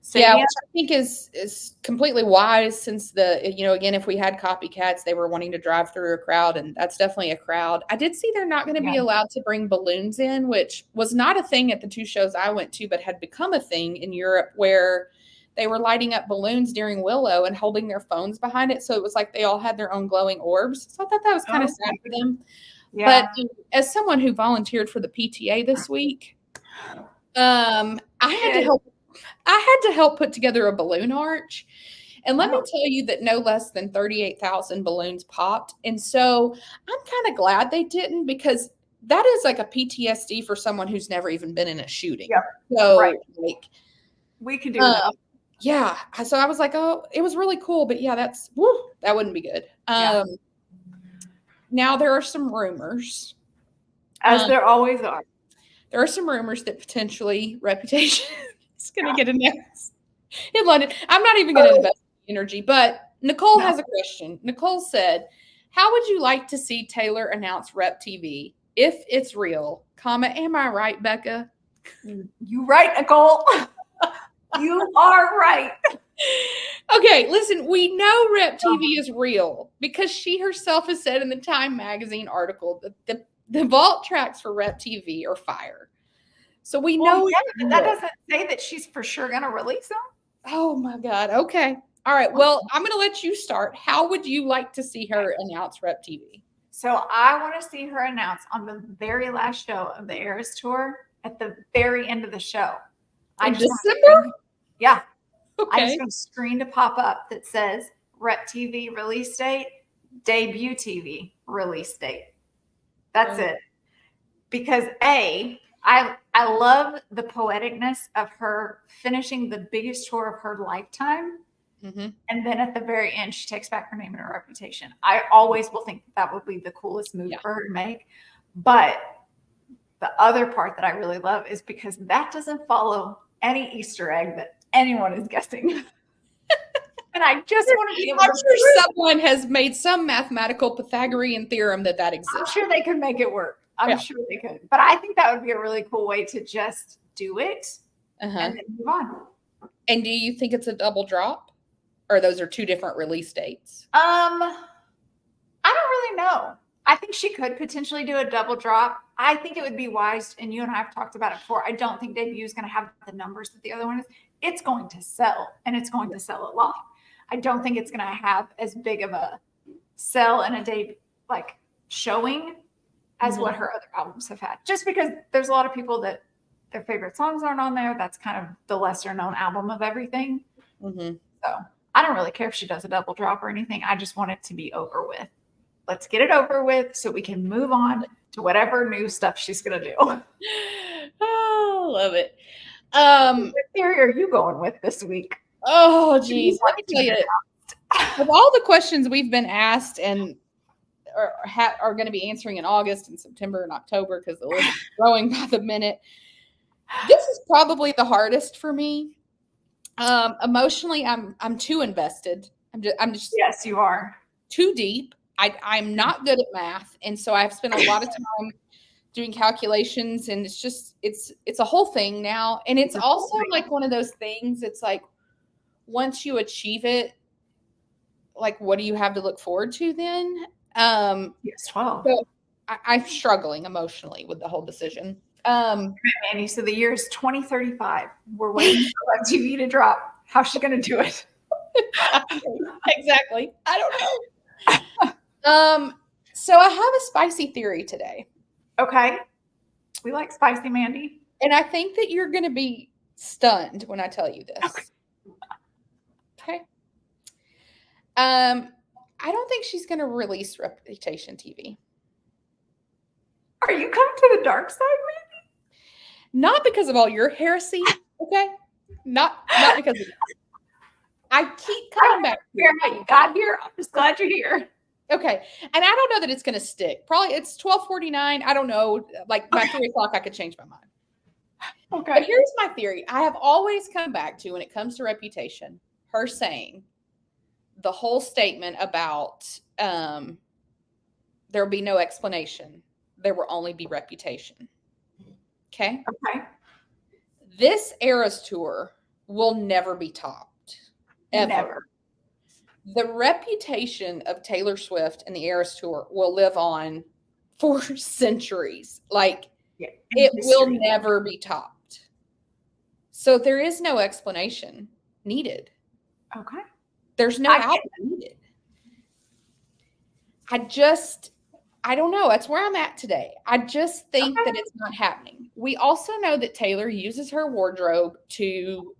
stadium. Yeah, which I think is completely wise since again, if we had copycats, they were wanting to drive through a crowd, and that's definitely a crowd. I did see they're not going to be allowed to bring balloons in, which was not a thing at the two shows I went to, but had become a thing in Europe where they were lighting up balloons during Willow and holding their phones behind it. So it was like they all had their own glowing orbs. So I thought that was kind of sad for them. Yeah. But as someone who volunteered for the PTA this week, I had to help put together a balloon arch. And let me tell you that no less than 38,000 balloons popped. And so I'm kind of glad they didn't, because that is like a PTSD for someone who's never even been in a shooting. Yep. So we can do that. Yeah. So I was like, oh, it was really cool. But yeah, that wouldn't be good. Now there are some rumors. As there always are. There are some rumors that potentially Reputation is going to get announced in London. I'm not even going to invest energy, but Nicole has a question. Nicole said, how would you like to see Taylor announce Rep TV if it's real? Am I right, Becca? You right, Nicole. You are right. Okay, listen, we know Rep TV is real because she herself has said in the Time magazine article that the vault tracks for Rep TV are fire. So we know but that doesn't say that she's for sure going to release them. Oh my God. Okay. All right. Well, I'm going to let you start. How would you like to see her announce Rep TV? So I want to see her announce on the very last show of the Eras Tour at the very end of the show. In December? Yeah. Okay. I just want a screen to pop up that says Rep TV release date, Debut TV release date. That's it. Because I love the poeticness of her finishing the biggest tour of her lifetime. Mm-hmm. And then at the very end, she takes back her name and her reputation. I always will think that would be the coolest move for her to make. But the other part that I really love is because that doesn't follow any Easter egg that anyone is guessing. And I just want to be able I'm sure someone has made some mathematical Pythagorean theorem that exists. I'm sure they could make it work. I'm sure they could. But I think that would be a really cool way to just do it and then move on. And do you think it's a double drop? Or those are two different release dates? I don't really know. I think she could potentially do a double drop. I think it would be wise, and you and I have talked about it before. I don't think Debut is going to have the numbers that the other one is. It's going to sell, and it's going to sell a lot. I don't think it's going to have as big of a sell and a day showing as what her other albums have had. Just because there's a lot of people that their favorite songs aren't on there. That's kind of the lesser known album of everything. Mm-hmm. So I don't really care if she does a double drop or anything. I just want it to be over with. Let's get it over with so we can move on to whatever new stuff she's going to do. Oh, love it. What theory are you going with this week? Oh, geez. Let me tell you, of all the questions we've been asked and are going to be answering in August and September and October because the list is growing by the minute, this is probably the hardest for me Emotionally, I'm too invested. I'm just Yes, you are. too deep. I'm not good at math, and so I've spent a lot of time doing calculations, and it's a whole thing now. And it's also like one of those things. It's like once you achieve it, like what do you have to look forward to then? Yes, 12. So I'm struggling emotionally with the whole decision. Mandy, so the year is 2035. We're waiting for Web TV to drop. How's she going to do it? Exactly. I don't know. So I have a spicy theory today. Okay. We like spicy, Mandy. And I think that you're going to be stunned when I tell you this. Okay. I don't think she's going to release Reputation TV. Are you coming to the dark side, Mandy? Not because of all your heresy, okay? Not because of that. I keep coming back. How you got here. I'm just glad you're here. Okay. And I don't know that it's going to stick. Probably it's 12:49. I don't know. Like by 3:00, I could change my mind. Okay. But here's my theory. I have always come back to when it comes to Reputation, her saying the whole statement about there will be no explanation. There will only be reputation. Okay. Okay. This Eras tour will never be topped. Ever. Never. The reputation of Taylor Swift and the Eras tour will live on for centuries. Like it will never be topped. So there is no explanation needed. Okay. There's no outlet needed. I don't know. That's where I'm at today. I just think that it's not happening. We also know that Taylor uses her wardrobe to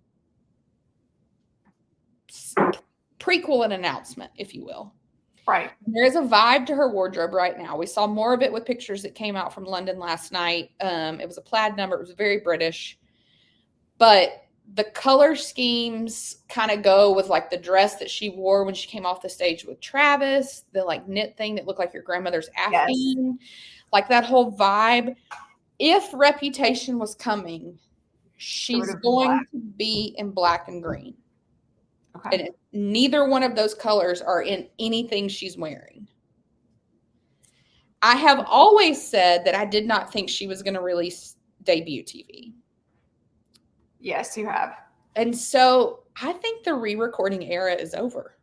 prequel an announcement, if you will. Right. There is a vibe to her wardrobe right now. We saw more of it with pictures that came out from London last night. It was a plaid number. It was very British. But the color schemes kind of go with like the dress that she wore when she came off the stage with Travis, the like knit thing that looked like your grandmother's Afghan, like that whole vibe. If Reputation was coming, she's going to be in black and green. Okay. And neither one of those colors are in anything she's wearing. I have always said that I did not think she was going to release debut TV. Yes, you have. And so I think the re-recording era is over.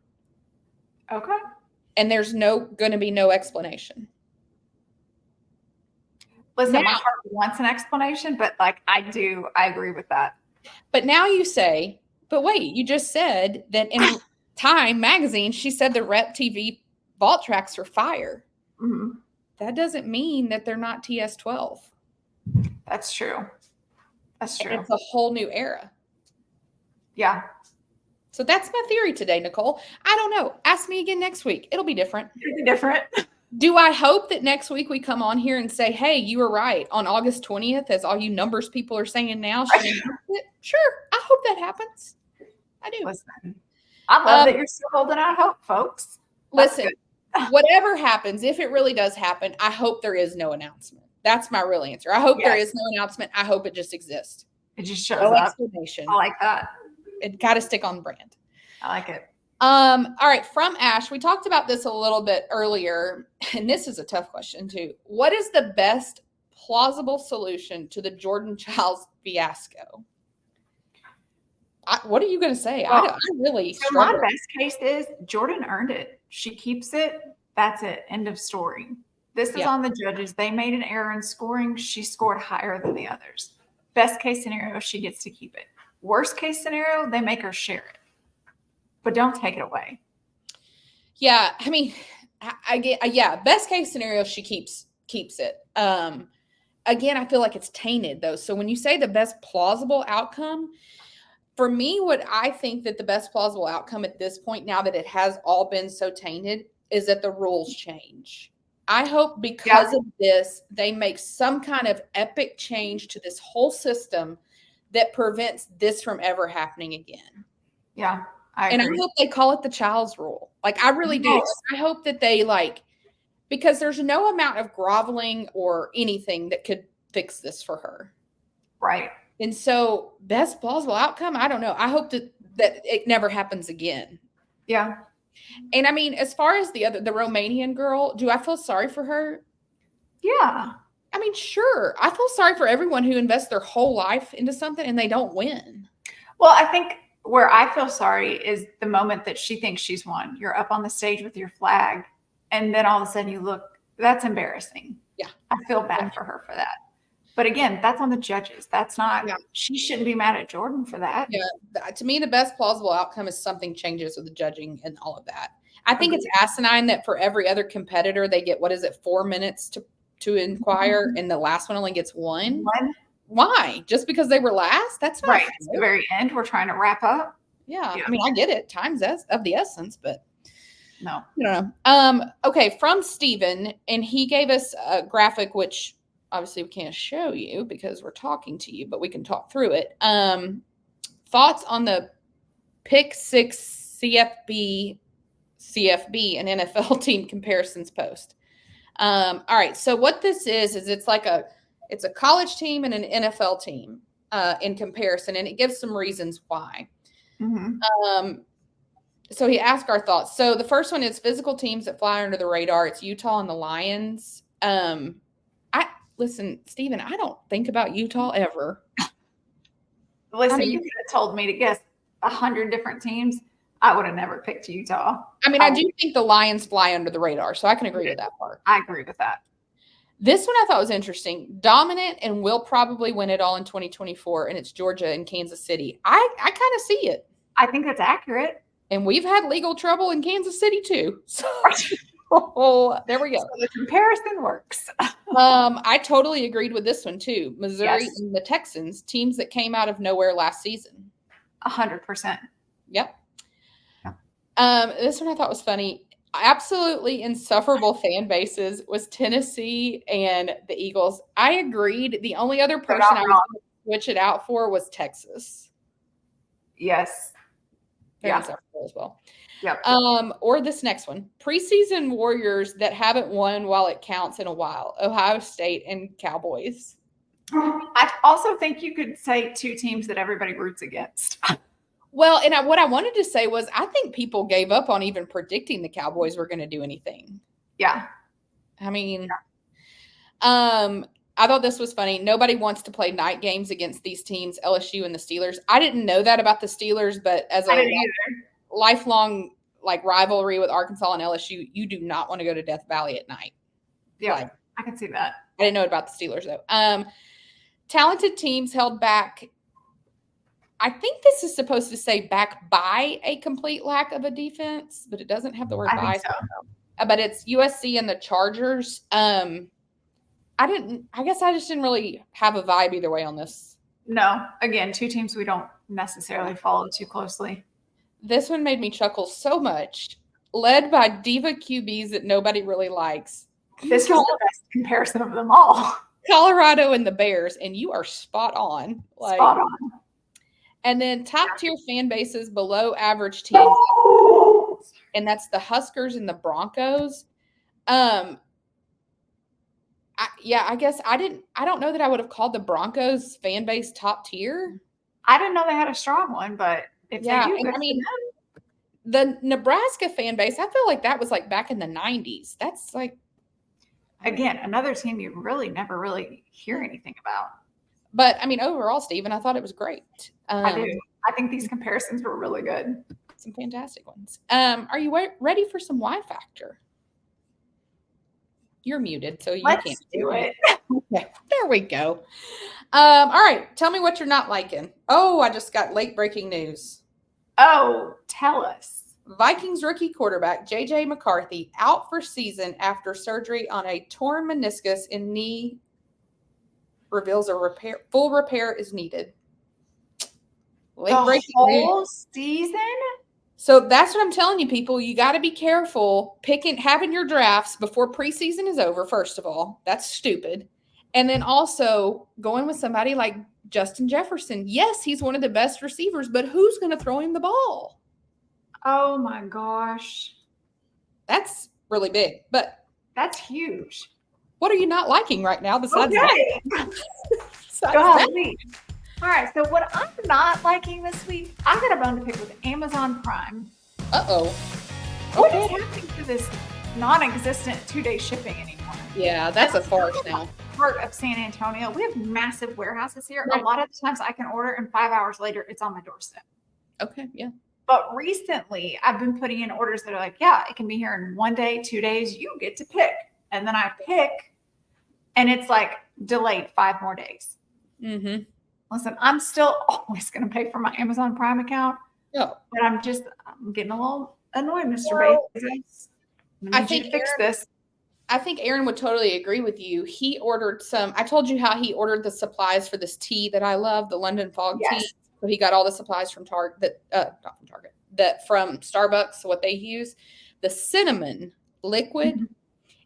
Okay. And there's going to be no explanation. Listen, my heart wants an explanation, but like I agree with that. But now you say, but wait, you just said that in Time magazine, she said the Rep TV vault tracks are fire. Mm-hmm. That doesn't mean that they're not TS12. That's true. That's true. It's a whole new era. Yeah. So that's my theory today, Nicole. I don't know. Ask me again next week. It'll be different. It'll be different. Do I hope that next week we come on here and say, hey, you were right on August 20th, as all you numbers people are saying now? Sure. I hope that happens. I do. Listen, I love that you're still holding out hope, folks. Listen, whatever happens, if it really does happen, I hope there is no announcement. That's my real answer. I hope there is no announcement. I hope it just exists. It just shows no up. Explanation. I like that. It got to stick on brand. I like it. All right. From Ash, we talked about this a little bit earlier, and this is a tough question too. What is the best plausible solution to the Jordan Chiles fiasco? What are you going to say? Well, I really so my best case is Jordan earned it. She keeps it. That's it. End of story. This is on the judges. They made an error in scoring. She scored higher than the others. Best case scenario, she gets to keep it. Worst case scenario, they make her share it. But don't take it away. Yeah. I mean, I get, best case scenario, she keeps it. Again, I feel like it's tainted though. So when you say the best plausible outcome, for me, what I think that the best plausible outcome at this point, now that it has all been so tainted, is that the rules change. I hope because of this, they make some kind of epic change to this whole system that prevents this from ever happening again. Yeah. I agree. And I hope they call it the Chiles rule. Like, I really do. I hope that they because there's no amount of groveling or anything that could fix this for her. Right. And so best plausible outcome, I don't know. I hope that that it never happens again. Yeah. And I mean, as far as the Romanian girl, do I feel sorry for her? Yeah. I mean, sure. I feel sorry for everyone who invests their whole life into something and they don't win. Well, I think where I feel sorry is the moment that she thinks she's won. You're up on the stage with your flag, and then all of a sudden you look, that's embarrassing. Yeah. I feel bad for her for that. But again, that's on the judges. That's not, she shouldn't be mad at Jordan for that. Yeah. To me, the best plausible outcome is something changes with the judging and all of that. I think it's asinine that for every other competitor, they get, 4 minutes to inquire, and the last one only gets one. Why? Just because they were last? That's not right. It's the very end. We're trying to wrap up. Yeah. I mean, I get it. Time's of the essence, but no. Okay. From Steven, and he gave us a graphic, which obviously we can't show you because we're talking to you, but we can talk through it. Thoughts on the Pick 6 CFB and NFL team comparisons post. All right. So what this is it's like it's a college team and an NFL team in comparison, and it gives some reasons why. Mm-hmm. So he asked our thoughts. So the first one is physical teams that fly under the radar. It's Utah and the Lions. Listen, Steven, I don't think about Utah ever. Listen, you could have told me to guess 100 different teams. I would have never picked Utah. I mean, I do think the Lions fly under the radar, so I can agree with that part. I agree with that. This one I thought was interesting. Dominant and will probably win it all in 2024, and it's Georgia and Kansas City. I kind of see it. I think that's accurate. And we've had legal trouble in Kansas City too. So there we go. So the comparison works. I totally agreed with this one too. Missouri and the Texans, teams that came out of nowhere last season. 100%. Yep. This one I thought was funny. Absolutely insufferable fan bases was Tennessee and the Eagles. I agreed. The only other person I was going to switch it out for was Texas. Yes. Very insufferable as well. Yep. Or this next one. Preseason Warriors that haven't won while it counts in a while. Ohio State and Cowboys. I also think you could say two teams that everybody roots against. Well, and what I wanted to say was I think people gave up on even predicting the Cowboys were going to do anything. Yeah. I mean, I thought this was funny. Nobody wants to play night games against these teams, LSU and the Steelers. I didn't know that about the Steelers, but as a lifelong rivalry with Arkansas and LSU, you do not want to go to Death Valley at night. Yeah, I can see that. I didn't know about the Steelers, though. Talented teams held back. I think this is supposed to say back by a complete lack of a defense, but it doesn't have the word by. So. But it's USC and the Chargers. I guess I just didn't really have a vibe either way on this. No. Again, two teams we don't necessarily follow too closely. This one made me chuckle so much. Led by diva QBs that nobody really likes. This was the best comparison of them all. Colorado and the Bears, and you are spot on. Spot on. And then top-tier fan bases below average teams, and that's the Huskers and the Broncos. I guess I don't know that I would have called the Broncos fan base top tier. I didn't know they had a strong one, but if they do, I mean, the Nebraska fan base, I feel like that was back in the 90s. That's again, another team you really never really hear anything about. But I mean, overall, Stephen, I thought it was great. I do. I think these comparisons were really good. Some fantastic ones. Are you ready for some WhyFactor? You're muted, so you can't do it. Okay, there we go. All right, tell me what you're not liking. Oh, I just got late breaking news. Oh, tell us. Vikings rookie quarterback J.J. McCarthy out for season after surgery on a torn meniscus in knee. Reveals full repair is needed. The whole season? So that's what I'm telling you, people. You got to be careful having your drafts before preseason is over, first of all. That's stupid. And then also going with somebody like Justin Jefferson. Yes, he's one of the best receivers, but who's going to throw him the ball? Oh, my gosh. That's really big, but that's huge. What are you not liking right now besides that? All right. So what I'm not liking this week, I got a bone to pick with Amazon Prime. Uh-oh. What is happening to this non-existent 2-day shipping anymore? Yeah, that's a farce now. Part of San Antonio, we have massive warehouses here. Right. A lot of the times I can order and 5 hours later it's on my doorstep. Okay, yeah. But recently I've been putting in orders that are like, yeah, it can be here in 1 day, 2 days. You get to pick. And then I pick and it's like delayed 5 more days. Mm-hmm. Listen, I'm still always going to pay for my Amazon Prime account. Oh. But I'm getting a little annoyed, Mr. Bezos. I think fix this. I think Aaron would totally agree with you. He ordered I told you how he ordered the supplies for this tea that I love, the London Fog tea. So he got all the supplies from Target, not from Target, from Starbucks, what they use. The cinnamon liquid,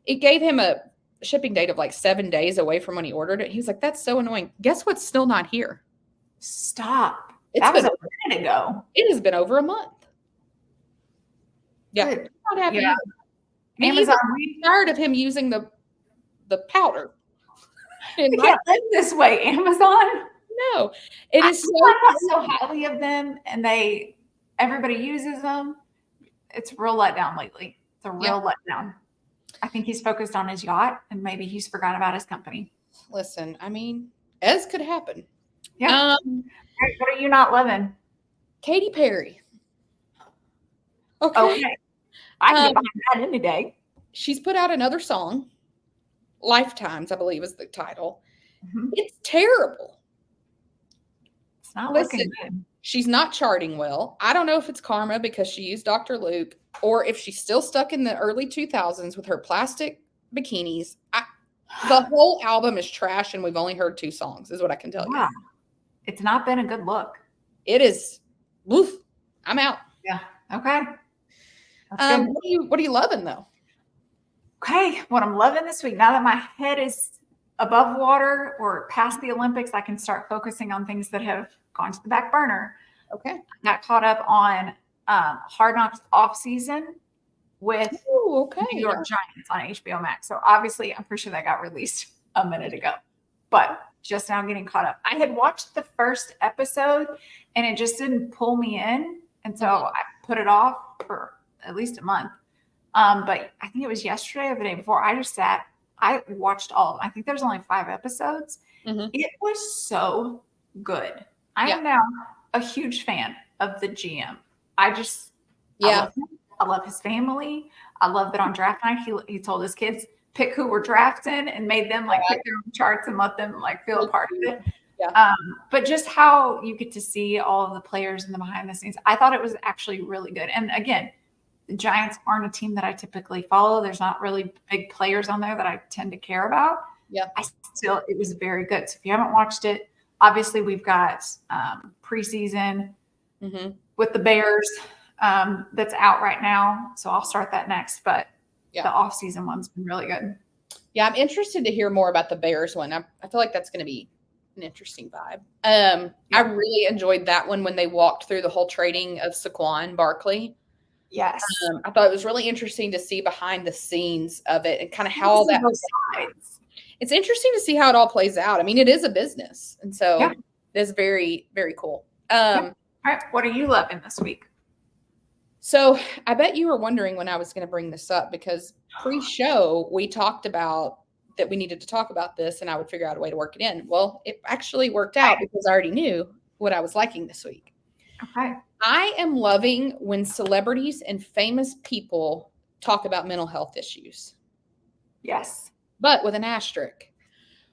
it gave him a shipping date of like 7 days away from when he ordered it. He was like, that's so annoying. Guess what's still not here? Stop. That was a minute ago. It has been over a month. Yeah. Good. Not happy. Yeah. Amazon, I'm tired of him using the powder. You can't live this way, Amazon. No, it is so highly of them, and everybody uses them. It's a real letdown lately. It's a real letdown. I think he's focused on his yacht, and maybe he's forgot about his company. Listen, I mean, as could happen. Yeah. What are you not loving? Katy Perry. Okay. I can get behind that any day. She's put out another song. Lifetimes, I believe, is the title. Mm-hmm. It's terrible. It's not looking good. She's not charting well. I don't know if it's karma because she used Dr. Luke or if she's still stuck in the early 2000s with her plastic bikinis. The whole album is trash and we've only heard 2 songs is what I can tell you. It's not been a good look. It is. Woof. I'm out. Yeah. Okay. What are you loving though? Okay, what I'm loving this week, now that my head is above water or past the Olympics, I can start focusing on things that have gone to the back burner. Okay. I got caught up on Hard Knocks off season with New York Giants on HBO Max. So obviously, I'm pretty sure that got released a minute ago, but just now getting caught up. I had watched the first episode and it just didn't pull me in. And so I put it off for at least a month. But I think it was yesterday or the day before. I watched all of them. I think there's only 5 episodes. Mm-hmm. It was so good. I am now a huge fan of the GM. I love him. I love his family. I love that on draft night, he told his kids, pick who we're drafting and made them pick their own charts and let them feel a part of it. Yeah. But just how you get to see all of the players in the behind the scenes, I thought it was actually really good. And again, the Giants aren't a team that I typically follow. There's not really big players on there that I tend to care about. Yeah. It was very good. So if you haven't watched it, obviously we've got preseason with the Bears that's out right now. So I'll start that next. But the off-season one's been really good. Yeah, I'm interested to hear more about the Bears one. I feel like that's going to be an interesting vibe. I really enjoyed that one when they walked through the whole trading of Saquon Barkley. Yes. I thought it was really interesting to see behind the scenes of it and kind of how all that it's interesting to see how it all plays out. I mean, it is a business. And so it's very, very cool. All right. What are you loving this week? So I bet you were wondering when I was going to bring this up because pre-show we talked about that we needed to talk about this and I would figure out a way to work it in. Well, it actually worked out because I already knew what I was liking this week. Okay. I am loving when celebrities and famous people talk about mental health issues. Yes. But with an asterisk.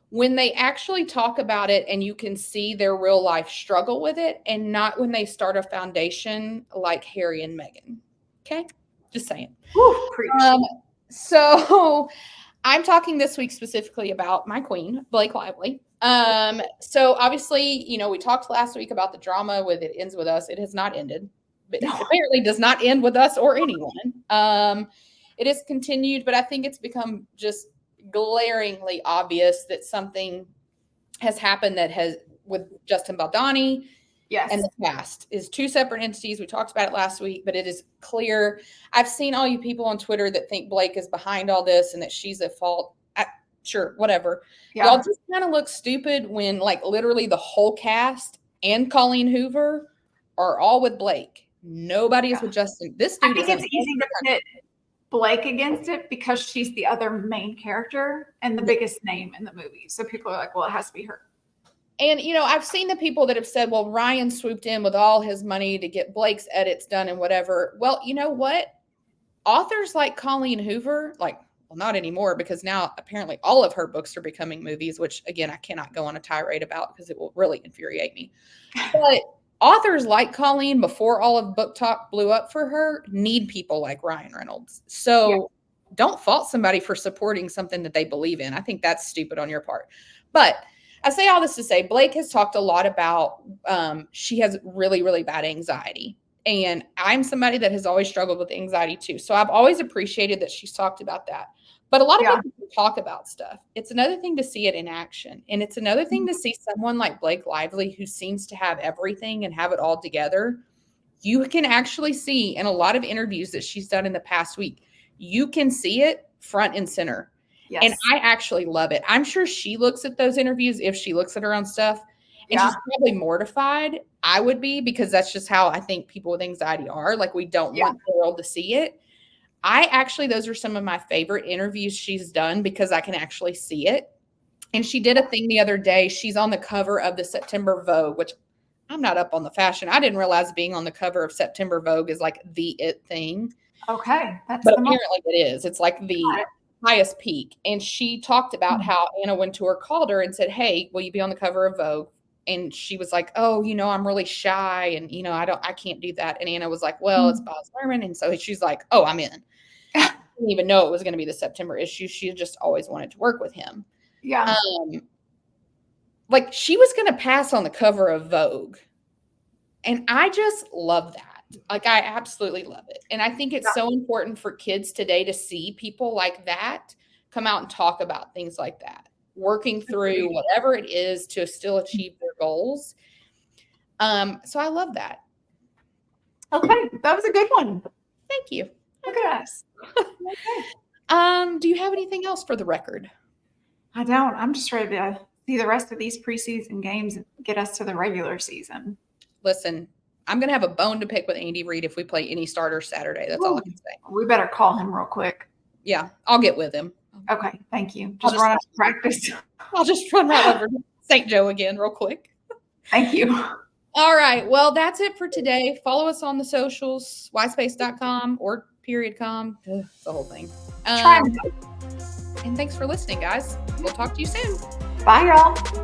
When they actually talk about it and you can see their real life struggle with it and not when they start a foundation like Harry and Meghan. Okay? Just saying. Woo, so I'm talking this week specifically about my queen, Blake Lively. So obviously, we talked last week about the drama with It Ends With Us. It has not ended, but it apparently does not end with us or anyone. It has continued, but I think it's become just glaringly obvious that something has happened that has with Justin Baldoni and the cast is 2 separate entities. We talked about it last week, but it is clear. I've seen all you people on Twitter that think Blake is behind all this and that she's at fault. sure, whatever. Yeah. Y'all just kind of look stupid when like literally the whole cast and Colleen Hoover are all with Blake. Nobody is with Justin. This dude I think it's easy to pit Blake against it because she's the other main character and the biggest name in the movie. So people are like, well, it has to be her. And, you know, I've seen the people that have said, well, Ryan swooped in with all his money to get Blake's edits done and whatever. Well, you know what? Authors like Colleen Hoover, like, well, not anymore, because now apparently all of her books are becoming movies, which, again, I cannot go on a tirade about because it will really infuriate me. But authors like Colleen, before all of Book Talk blew up for her, need people like Ryan Reynolds. So don't fault somebody for supporting something that they believe in. I think that's stupid on your part. But I say all this to say, Blake has talked a lot about she has really, really bad anxiety. And I'm somebody that has always struggled with anxiety too. So I've always appreciated that she's talked about that. But a lot of people talk about stuff. It's another thing to see it in action. And it's another thing to see someone like Blake Lively, who seems to have everything and have it all together. You can actually see in a lot of interviews that she's done in the past week, you can see it front and center. Yes. And I actually love it. I'm sure she looks at those interviews if she looks at her own stuff. And she's probably mortified. I would be, because that's just how I think people with anxiety are. Like, we don't want the world to see it. Those are some of my favorite interviews she's done because I can actually see it. And she did a thing the other day. She's on the cover of the September Vogue, which I'm not up on the fashion. I didn't realize being on the cover of September Vogue is like the it thing. Okay. But apparently it is. It's like the highest peak. And she talked about how Anna Wintour called her and said, hey, will you be on the cover of Vogue? And she was like, oh, you know, I'm really shy. And, you know, I can't do that. And Anna was like, well, it's Baz Luhrmann. And so she's like, oh, I'm in. I didn't even know it was going to be the September issue. She just always wanted to work with him. Yeah. Like, she was going to pass on the cover of Vogue. And I just love that. Like, I absolutely love it. And I think it's so important for kids today to see people like that come out and talk about things like that, working through whatever it is to still achieve their goals. So I love that. Okay. That was a good one. Thank you. Look at us. Okay. Do you have anything else for the record? I don't. I'm just ready to see the rest of these preseason games and get us to the regular season. Listen, I'm going to have a bone to pick with Andy Reid if we play any starters Saturday. That's all I can say. We better call him real quick. Yeah, I'll get with him. Okay, thank you. Just run out to practice. I'll just run right over to St. Joe again real quick. Thank you. All right. Well, that's it for today. Follow us on the socials, whyspace.com or .com. Ugh, the whole thing. And thanks for listening, guys. We'll talk to you soon. Bye, y'all.